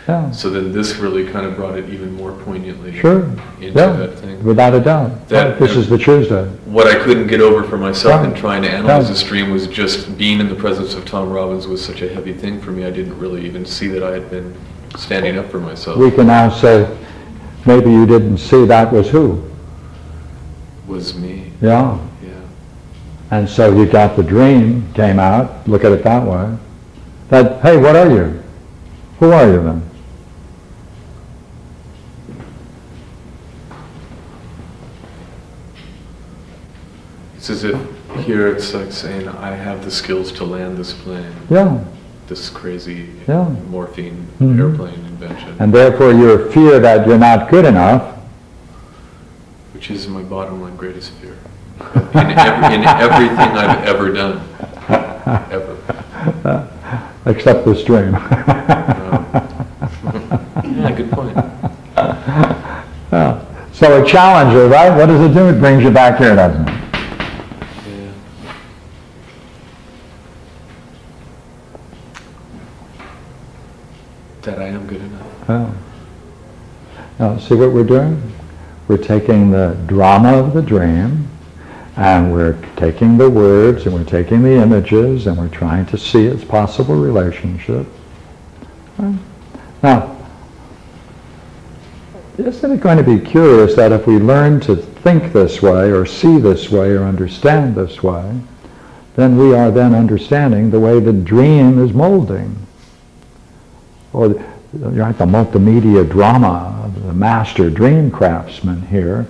Yeah. So then this really kind of brought it even more poignantly into that thing. Without a doubt. This is the Tuesday. What I couldn't get over for myself in trying to analyze this dream was just being in the presence of Tom Robbins was such a heavy thing for me. I didn't really even see that I had been standing up for myself. We can now say, maybe you didn't see that was who? Was me. Yeah. Yeah. And so you got the dream, came out, look at it that way. That, hey, what are you? Who are you then? It's as if here it's like saying, I have the skills to land this plane. Yeah. This crazy Yeah. morphine Mhm. airplane invention. And therefore your fear that you're not good enough. Which is my bottom line greatest fear. In everything I've ever done. Ever. Except this dream. Yeah, good point. Yeah. So a challenger, right? What does it do? It brings you back here, doesn't it? Yeah. That I am good enough. Yeah. Now, see what we're doing? We're taking the drama of the dream, and we're taking the words, and we're taking the images, and we're trying to see its possible relationship. Right? Now, isn't it going to be curious that if we learn to think this way, or see this way, or understand this way, then we are then understanding the way the dream is molding. Or the multimedia drama of the master dream craftsman here,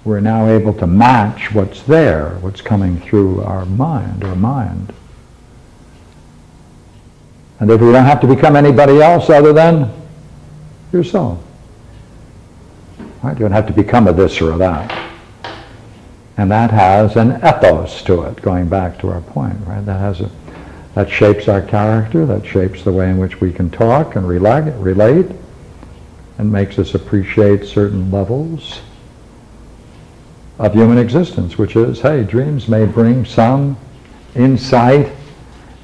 we're now able to match what's there, what's coming through our mind. And if we don't have to become anybody else other than yourself. Right? You don't have to become a this or a that. And that has an ethos to it, going back to our point, right? That shapes our character, that shapes the way in which we can talk and relate, and makes us appreciate certain levels of human existence, which is, hey, dreams may bring some insight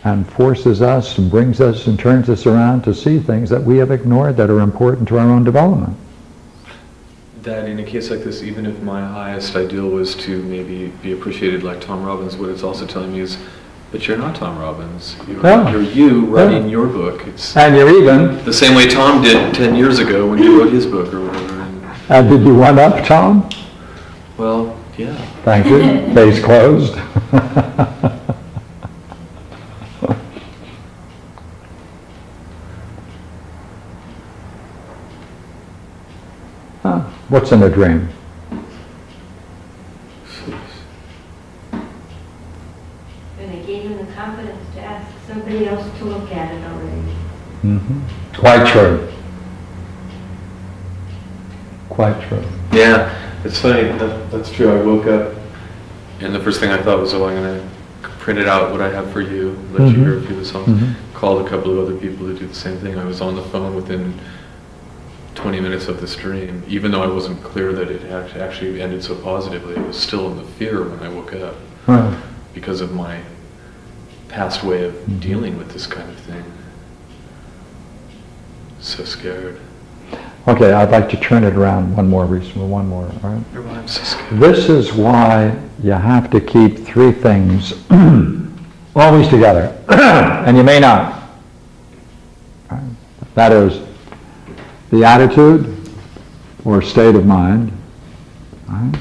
and forces us and brings us and turns us around to see things that we have ignored that are important to our own development. That in a case like this, even if my highest ideal was to maybe be appreciated like Tom Robbins, what it's also telling me is, but you're not Tom Robbins. You're you writing your book. And you're even. The same way Tom did 10 years ago when he wrote his book or whatever. And did you one up Tom? Well, yeah. Thank you. Case closed. What's in a dream? And they gave him the confidence to ask somebody else to look at it already. Mm-hmm. Quite true. Quite true. Yeah, it's funny. That's true. I woke up, and the first thing I thought was, oh, I'm going to print it out what I have for you, let you hear a few of the songs. Mm-hmm. Called a couple of other people to do the same thing. I was on the phone within 20 minutes of this dream, even though I wasn't clear that it actually ended so positively. I was still in the fear when I woke up because of my past way of dealing with this kind of thing. So scared. Okay, I'd like to turn it around one more, all right? I'm so scared. This is why you have to keep three things always together, and you may not. Right? That is the attitude or state of mind, right?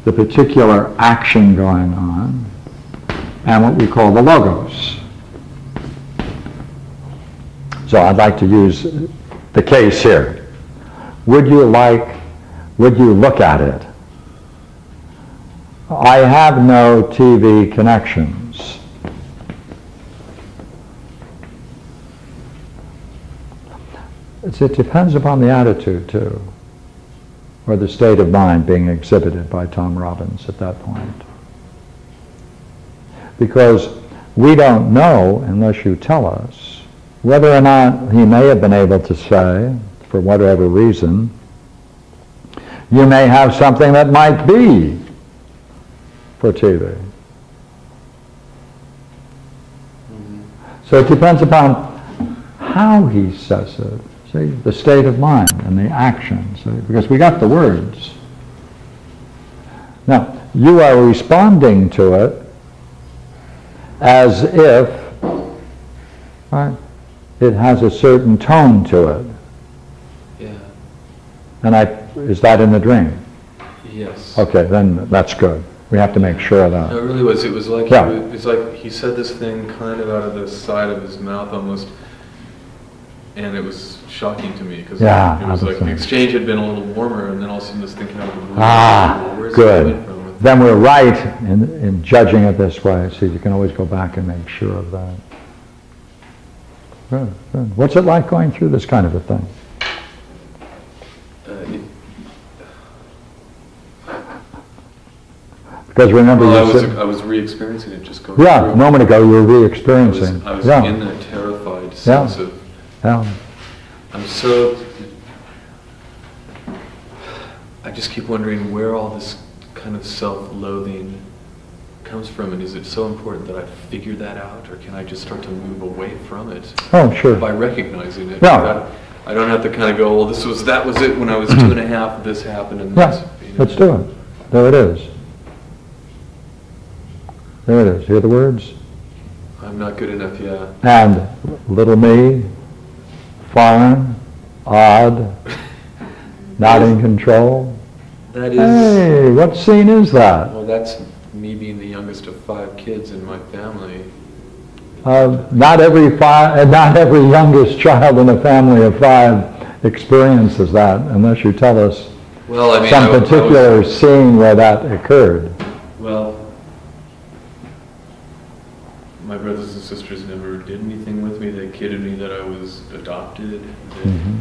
The particular action going on, and what we call the logos. So I'd like to use the case here. Would you look at it? I have no TV connections. It depends upon the attitude, too, or the state of mind being exhibited by Tom Robbins at that point. Because we don't know, unless you tell us, whether or not he may have been able to say, for whatever reason, you may have something that might be for TV. So it depends upon how he says it. See, the state of mind and the action. See? Because we got the words. Now, you are responding to it as if, right, it has a certain tone to it. Yeah. And is that in the dream? Yes. Okay, then that's good. We have to make sure of No, that. it really was. It was like Yeah. it was like he said this thing kind of out of the side of his mouth almost, and it was shocking to me because Yeah, it was like the obviously. exchange had been a little warmer, and then all of a sudden this thing came out of the blue. Ah, Where's it good. coming from? Then we're right in judging it this way, so you can always go back and make sure of that. Good, good. What's it like going through this kind of a thing? Because remember Well, you said, I was re-experiencing it just going yeah, through. a moment ago you were re-experiencing. I was Yeah, in that terrified sense of, yeah. I'm so, I just keep wondering where all this kind of self-loathing comes from, and is it so important that I figure that out, or can I just start to move away from it Oh, sure. by recognizing it? Yeah. I don't have to kind of go, well, that was it when I was 2.5, this happened, and Yeah, that's, let's do it. There it is. There it is. Hear the words? I'm not good enough, yeah. And little me, foreign, odd, not in control. That is, Hey, what scene is that? well, that's me being the youngest of 5 kids in my family. Not every youngest child in a family of 5 experiences that, unless you tell us Well, I mean, some particular scene where that occurred. well, my brothers and sisters never did anything with me. They kidded me that I was adopted. That Mhm.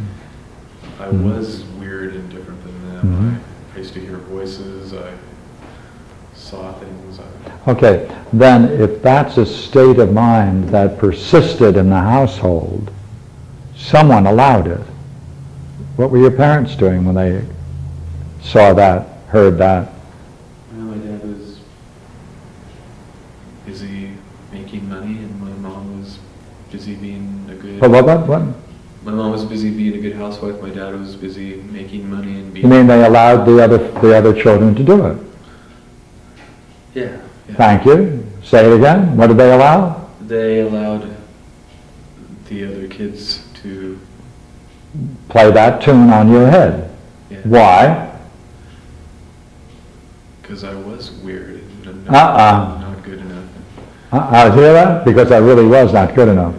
I Mhm. was weird and different than them. Mhm. I used to hear voices. I saw things. Okay, then if that's a state of mind that persisted in the household, someone allowed it. What were your parents doing when they saw that, heard that? Well, my dad was busy making money, and my mom was busy being a good. What? My mom was busy being a good housewife. My dad was busy making money and being. You mean they allowed the other children to do it? Yeah. Yeah. Thank you. Say it again. What did they allow? They allowed the other kids to. Play that tune on your head. Yeah. Why? Because I was weird and not good enough. I hear that? Because I really was not good enough.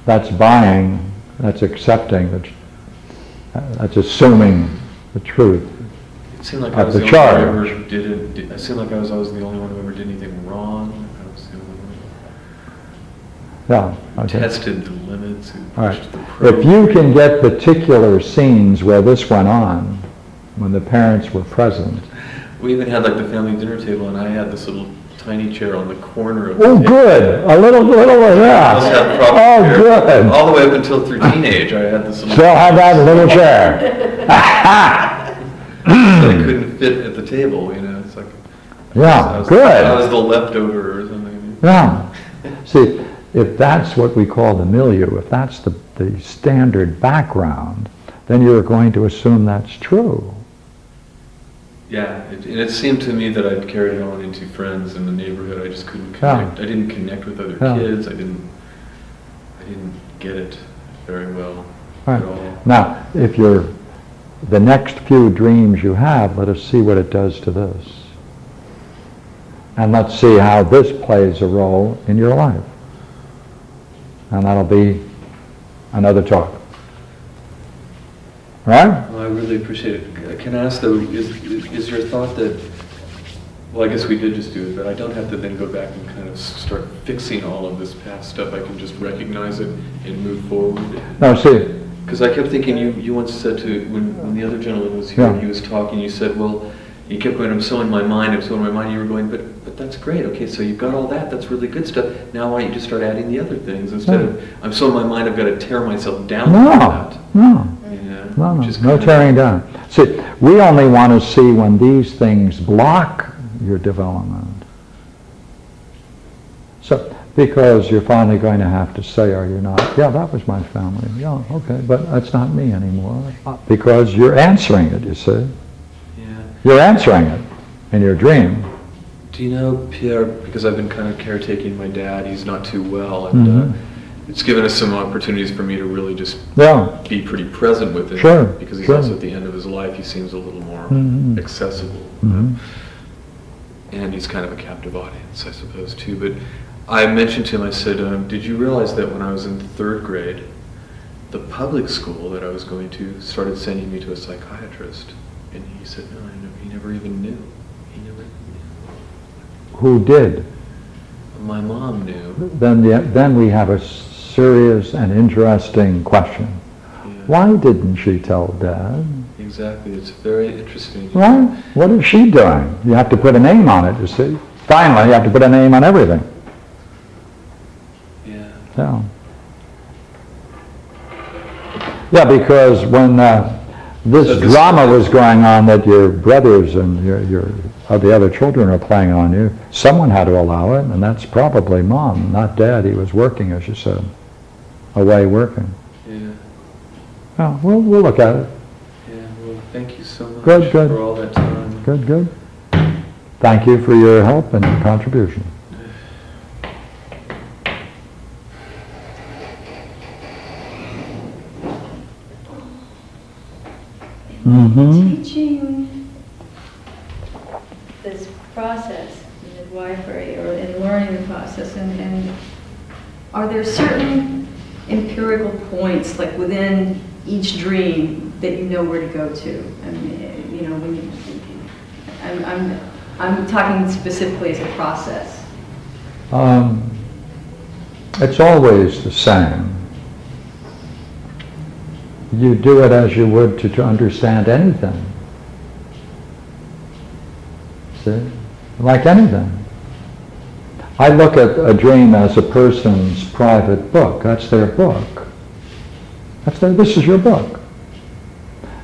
That's buying, that's accepting, that's assuming the truth. It seemed like Of I was the the only charge. one who ever did it. It seemed like I was always the only one who ever did anything wrong. I was the only one Yeah. who Okay. tested the limits, who All right. pushed the probe. If you can get particular scenes where this went on, when the parents were present. We even had like the family dinner table, and I had this little tiny chair on the corner of Oh, the table. good. A little, I also had a yeah. proper Oh, chair. good. All the way up until through teenage, I had this little. Still have that little chair. that I couldn't fit at the table, you know. It's like. Yeah, I good. was the leftover or something. Yeah. See, if that's what we call the milieu, if that's the standard background, then you're going to assume that's true. Yeah, and it seemed to me that I'd carried it on into friends in the neighborhood. I just couldn't connect. I didn't connect with other kids. I didn't get it very well Right. at all. Now, if the next few dreams you have, let us see what it does to this. And let's see how this plays a role in your life. And that'll be another talk. All right? Well, I really appreciate it. Can I ask though, is your thought that, well, I guess we did just do it, but I don't have to then go back and kind of start fixing all of this past stuff. I can just recognize it and move forward. No, see, Because I kept thinking, you once said to, when the other gentleman was here, Yeah. he was talking, you said, well, you kept going, I'm so in my mind, you were going, but that's great, okay, so you've got all that, that's really good stuff. Now why don't you just start adding the other things instead of, I'm so in my mind, I've got to tear myself down from that. no. Yeah, No, which is no kind of- tearing down. See, we only want to see when these things block your development. So, because you're finally going to have to say, are you not? Yeah, that was my family. Yeah, okay, but that's not me anymore. Because you're answering it, you see. Yeah. You're answering it in your dream. Do you know, Pierre, because I've been kind of caretaking my dad, he's not too well, and Mhm. it's given us some opportunities for me to really just Yeah, be pretty present with him. Sure, Because he's sure. also at the end of his life, he seems a little more Mhm. accessible. And he's kind of a captive audience, I suppose, too. But I mentioned to him, I said, did you realize that when I was in 3rd grade, the public school that I was going to started sending me to a psychiatrist? And he said, no, he never even knew. He never knew. Who did? My mom knew. Then we have a serious and interesting question. Yeah. Why didn't she tell Dad? Exactly. It's very interesting. Right? What is she doing? You have to put a name on it, you see. Finally, you have to put a name on everything. Yeah. Yeah. Yeah, because when this drama was going on that your brothers and the other children are playing on you, someone had to allow it, and that's probably Mom, not Dad. He was working, as you said, away working. Yeah. Oh, we'll look at it. Yeah, well, thank you so much Good. for all that time. Good. Thank you for your help and your contribution. Teaching this process in midwifery or in learning the process, and are there certain empirical points, like within each dream, that you know where to go to? I mean, you know, when you, I'm talking specifically as a process. It's always the same. You do it as you would to understand anything. See? Like anything. I look at a dream as a person's private book. That's their book. This is your book.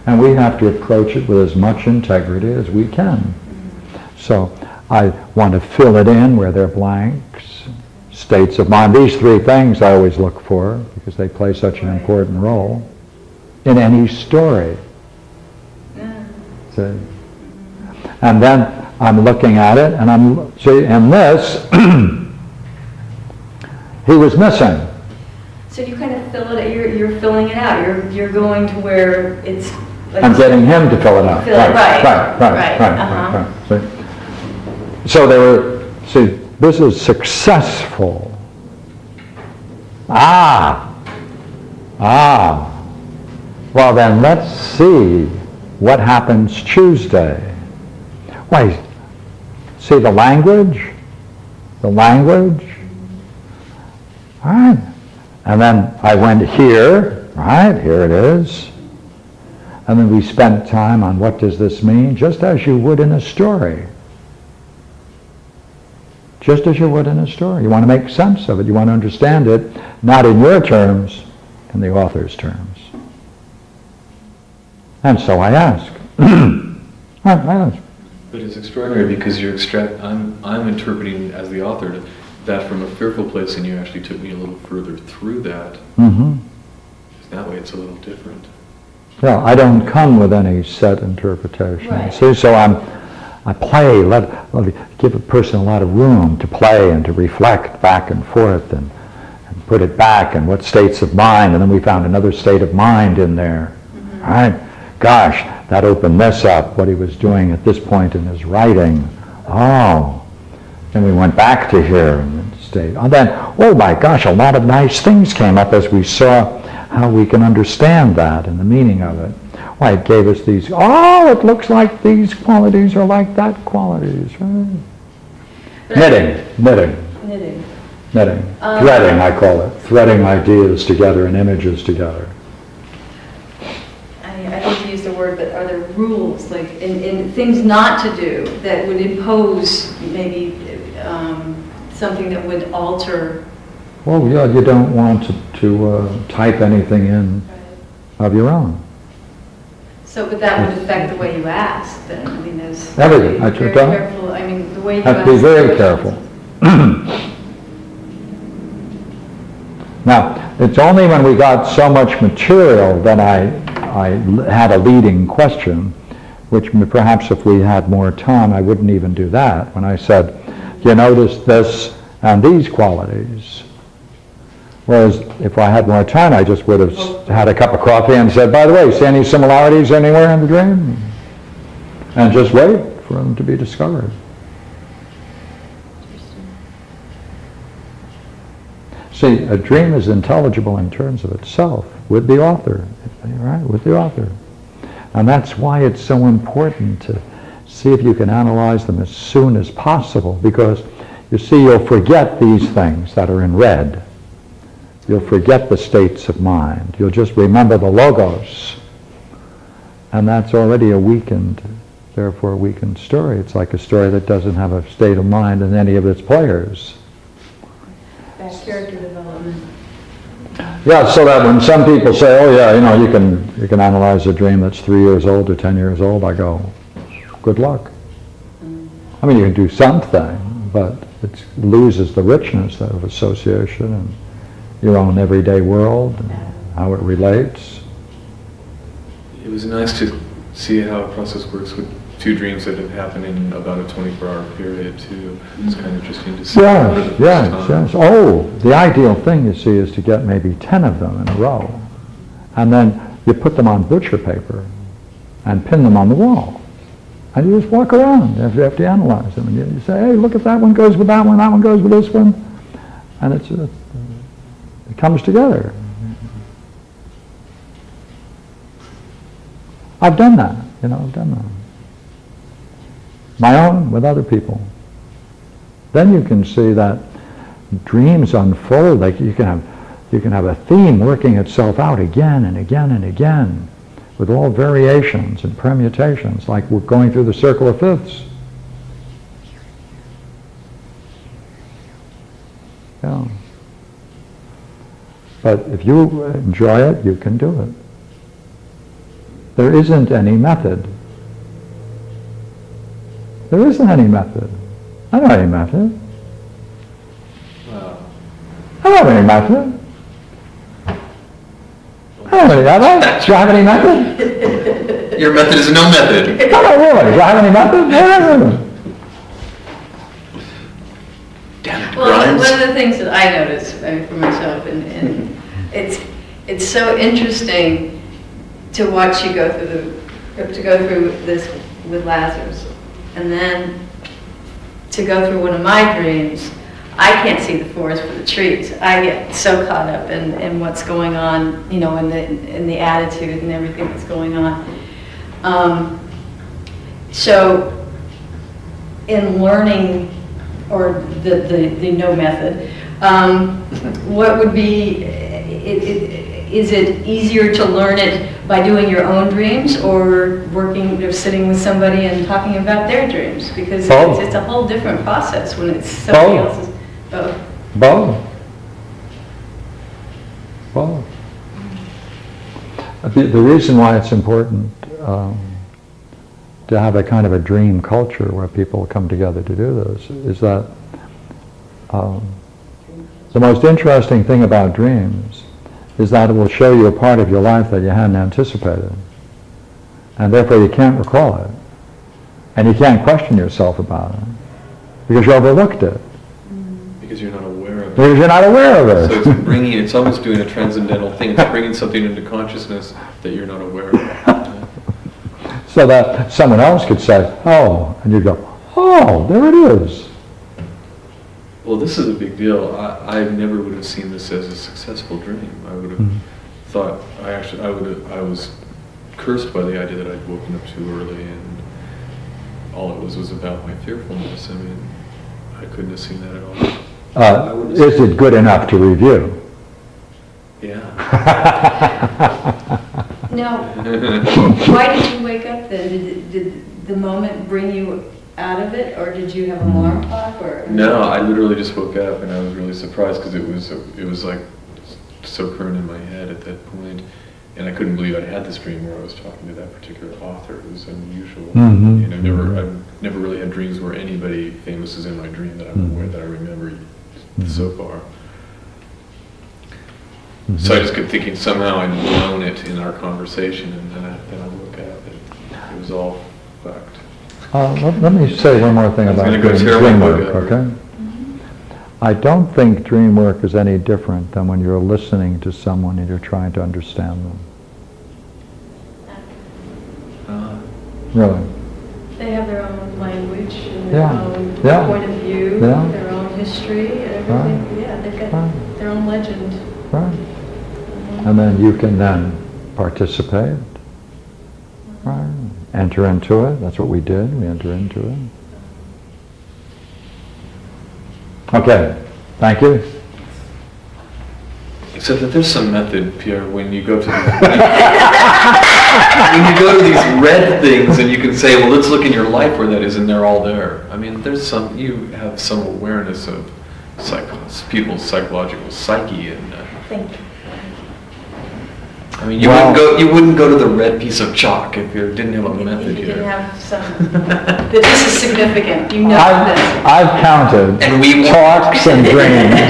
And we have to approach it with as much integrity as we can. So I want to fill it in where there are blanks, states of mind. These 3 things I always look for because they play such an important role in any story. See? And then I'm looking at it, and in this, he was missing. So you kind of fill it. You're filling it out. You're going to where it's. Like I'm getting him to fill it out. Right. See? So this is successful. Well then, let's see what happens Tuesday. Why, see the language? The language? All right. And then I went here, right? Here it is. And then we spent time on what does this mean, just as you would in a story. Just as you would in a story. You want to make sense of it. You want to understand it, not in your terms, in the author's terms. And so I ask. I ask. But it's extraordinary because I'm interpreting as the author that from a fearful place, and you actually took me a little further through that. That way it's a little different. Well, I don't come with any set interpretation. Right. See, so I play, give a person a lot of room to play and to reflect back and forth and put it back and what states of mind, and then we found another state of mind in there. Right? Gosh, that opened this up, what he was doing at this point in his writing. Oh. Then we went back to here and stayed. And then, oh my gosh, a lot of nice things came up as we saw how we can understand that and the meaning of it. Why, it gave us these, it looks like these qualities are like that qualities. Right? Knitting. Threading, I call it. Threading ideas together and images together. I hate to use the word, but are there rules, like in things not to do that would impose maybe something that would alter? Well, yeah, you don't want to type anything in of your own. So, but that would affect the way you ask, then. I mean, there's everything. Very careful. I mean, the way you have to be very careful. Now, it's only when we got so much material that I had a leading question, which perhaps if we had more time, I wouldn't even do that. When I said, you notice this and these qualities. Whereas if I had more time, I just would have had a cup of coffee and said, by the way, see any similarities anywhere in the dream? And just wait for them to be discovered. See, a dream is intelligible in terms of itself, with the author, right? With the author. And that's why it's so important to see if you can analyze them as soon as possible, because you see, you'll forget these things that are in red. You'll forget the states of mind. You'll just remember the logos. And that's already a weakened, therefore a weakened story. It's like a story that doesn't have a state of mind in any of its players. Bad character development. Yeah, so that when some people say, oh yeah, you know, you can analyze a dream that's 3 years old or 10 years old, I go, good luck. I mean, you can do something, but it loses the richness of association and your own everyday world and how it relates. It was nice to see how a process works with 2 dreams that have happened in about a 24-hour period too. It's kind of interesting to see. Yes, yes, yes. Oh, the ideal thing, you see, is to get maybe 10 of them in a row. And then you put them on butcher paper and pin them on the wall. And you just walk around after you analyze them. And you say, hey, look at that one goes with that one goes with this one. And it comes together. I've done that, you know, I've done that. My own with other people. Then you can see that dreams unfold. Like you can have a theme working itself out again and again and again, with all variations and permutations, like we're going through the circle of fifths. Yeah. But if you enjoy it, you can do it. There isn't any method. There isn't any method. I don't have any method. I don't have any method. I don't have any, do you have any method? Your method is no method. No, really. Do I have any method? No. Damn it, Well, Grimes. one of the things that I notice for myself, and it's so interesting to watch you go through this with Lazarus, and then to go through one of my dreams. I can't see the forest for the trees. I get so caught up in what's going on, you know, in the attitude and everything that's going on. So, in learning, or the no method, what would be? Is it easier to learn it by doing your own dreams, or working, or sitting with somebody and talking about their dreams? Because it's a whole different process when it's somebody else's. Both. Both. The reason why it's important to have a kind of a dream culture where people come together to do this is that the most interesting thing about dreams is that it will show you a part of your life that you hadn't anticipated. And therefore you can't recall it. And you can't question yourself about it. Because you overlooked it. Because you're not aware of it. Because you're not aware of it. So it's almost doing a transcendental thing. It's bringing something into consciousness that you're not aware of. So that someone else could say, oh, and you go, oh, there it is. Well, this is a big deal. I never would have seen this as a successful dream. I would have thought, I was cursed by the idea that I'd woken up too early, and all it was about my fearfulness. I mean, I couldn't have seen that at all. Is it good enough to review? Yeah. Now, why did you wake up then? Did the moment bring you out of it, or did you have an alarm clock? Or No, I literally just woke up, and I was really surprised because it was like so current in my head at that point, and I couldn't believe I'd had this dream where I was talking to that particular author. It was unusual. Mm-hmm. And I've never really had dreams where anybody famous is in my dream that I'm aware, that I remember so far. So I just kept thinking somehow I'd blown it in our conversation, and then I look up and it was all fucked. Let me say one more thing about dream work, okay? I don't think dream work is any different than when you're listening to someone and you're trying to understand them. Really. They have their own language and their Yeah. own Yeah. point of view, Yeah. their own history, and everything. Yeah, they've got Right. their own legend. Right. And then you can then participate. Right. Enter into it. That's what we did. We enter into it. Okay. Thank you. Except that there's some method, Pierre, when you go to these, when you go to these red things and you can say, well, let's look in your life where that is, and they're all there. I mean, there's some, you have some awareness of people's psychological psyche, and Thank you. I mean, you wouldn't go to the red piece of chalk if you didn't have a method You here. didn't have some, that this is significant, you know this. I've counted And we talks and dreams.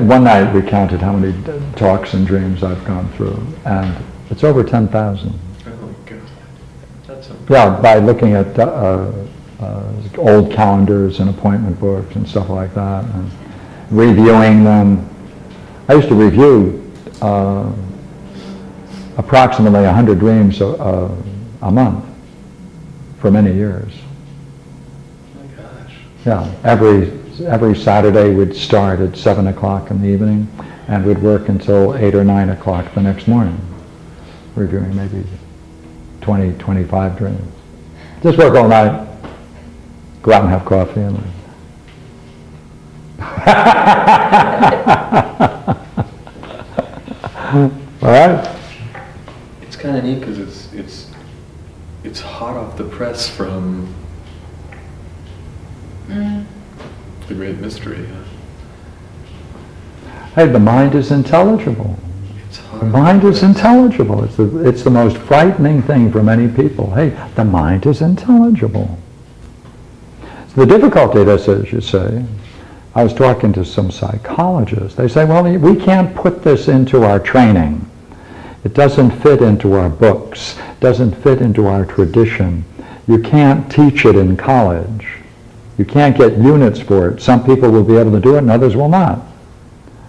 One night we counted how many talks and dreams I've gone through, and it's over 10,000. Oh my God, that's Yeah, by looking at old calendars and appointment books and stuff like that, and reviewing them. I used to review approximately 100 dreams a month for many years. Oh my gosh. Yeah, every Saturday we'd start at 7 o'clock in the evening and would work until 8 or 9 o'clock the next morning, reviewing maybe 20, 25 dreams. Just work all night, go out and have coffee and leave. All right? It's kind of neat because it's hot off the press from the Great Mystery. Hey, the mind is intelligible. It's hot The off mind the is press. intelligible. It's the most frightening thing for many people. Hey, the mind is intelligible. The difficulty of this is, you say, I was talking to some psychologists. They say, well, we can't put this into our training. It doesn't fit into our books. It doesn't fit into our tradition. You can't teach it in college. You can't get units for it. Some people will be able to do it and others will not.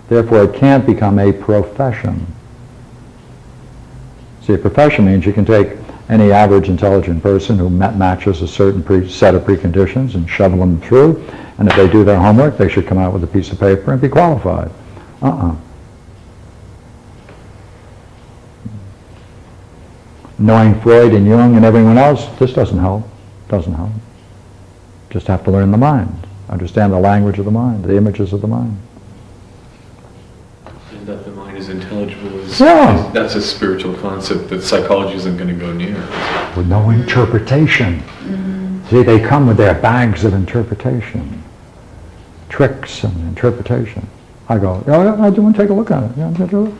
Therefore, it can't become a profession. See, a profession means you can take any average intelligent person who matches a certain set of preconditions and shovel them through, and if they do their homework, they should come out with a piece of paper and be qualified. Knowing Freud and Jung and everyone else, this doesn't help. Doesn't help. Just have to learn the mind, understand the language of the mind, the images of the mind. And that the mind is intelligible Yeah. that's a spiritual concept that psychology isn't going to go near. With no interpretation. See, they come with their bags of interpretation, tricks and interpretation. I go, yeah, I do want to take a look at it. Yeah, take a look.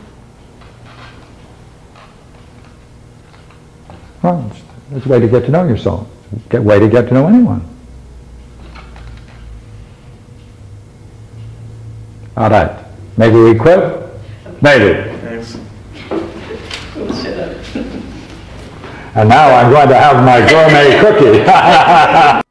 Well, it's a way to get to know yourself. Way to get to know anyone. All right. Maybe we quit? Maybe. Thanks. And now I'm going to have my gourmet cookie.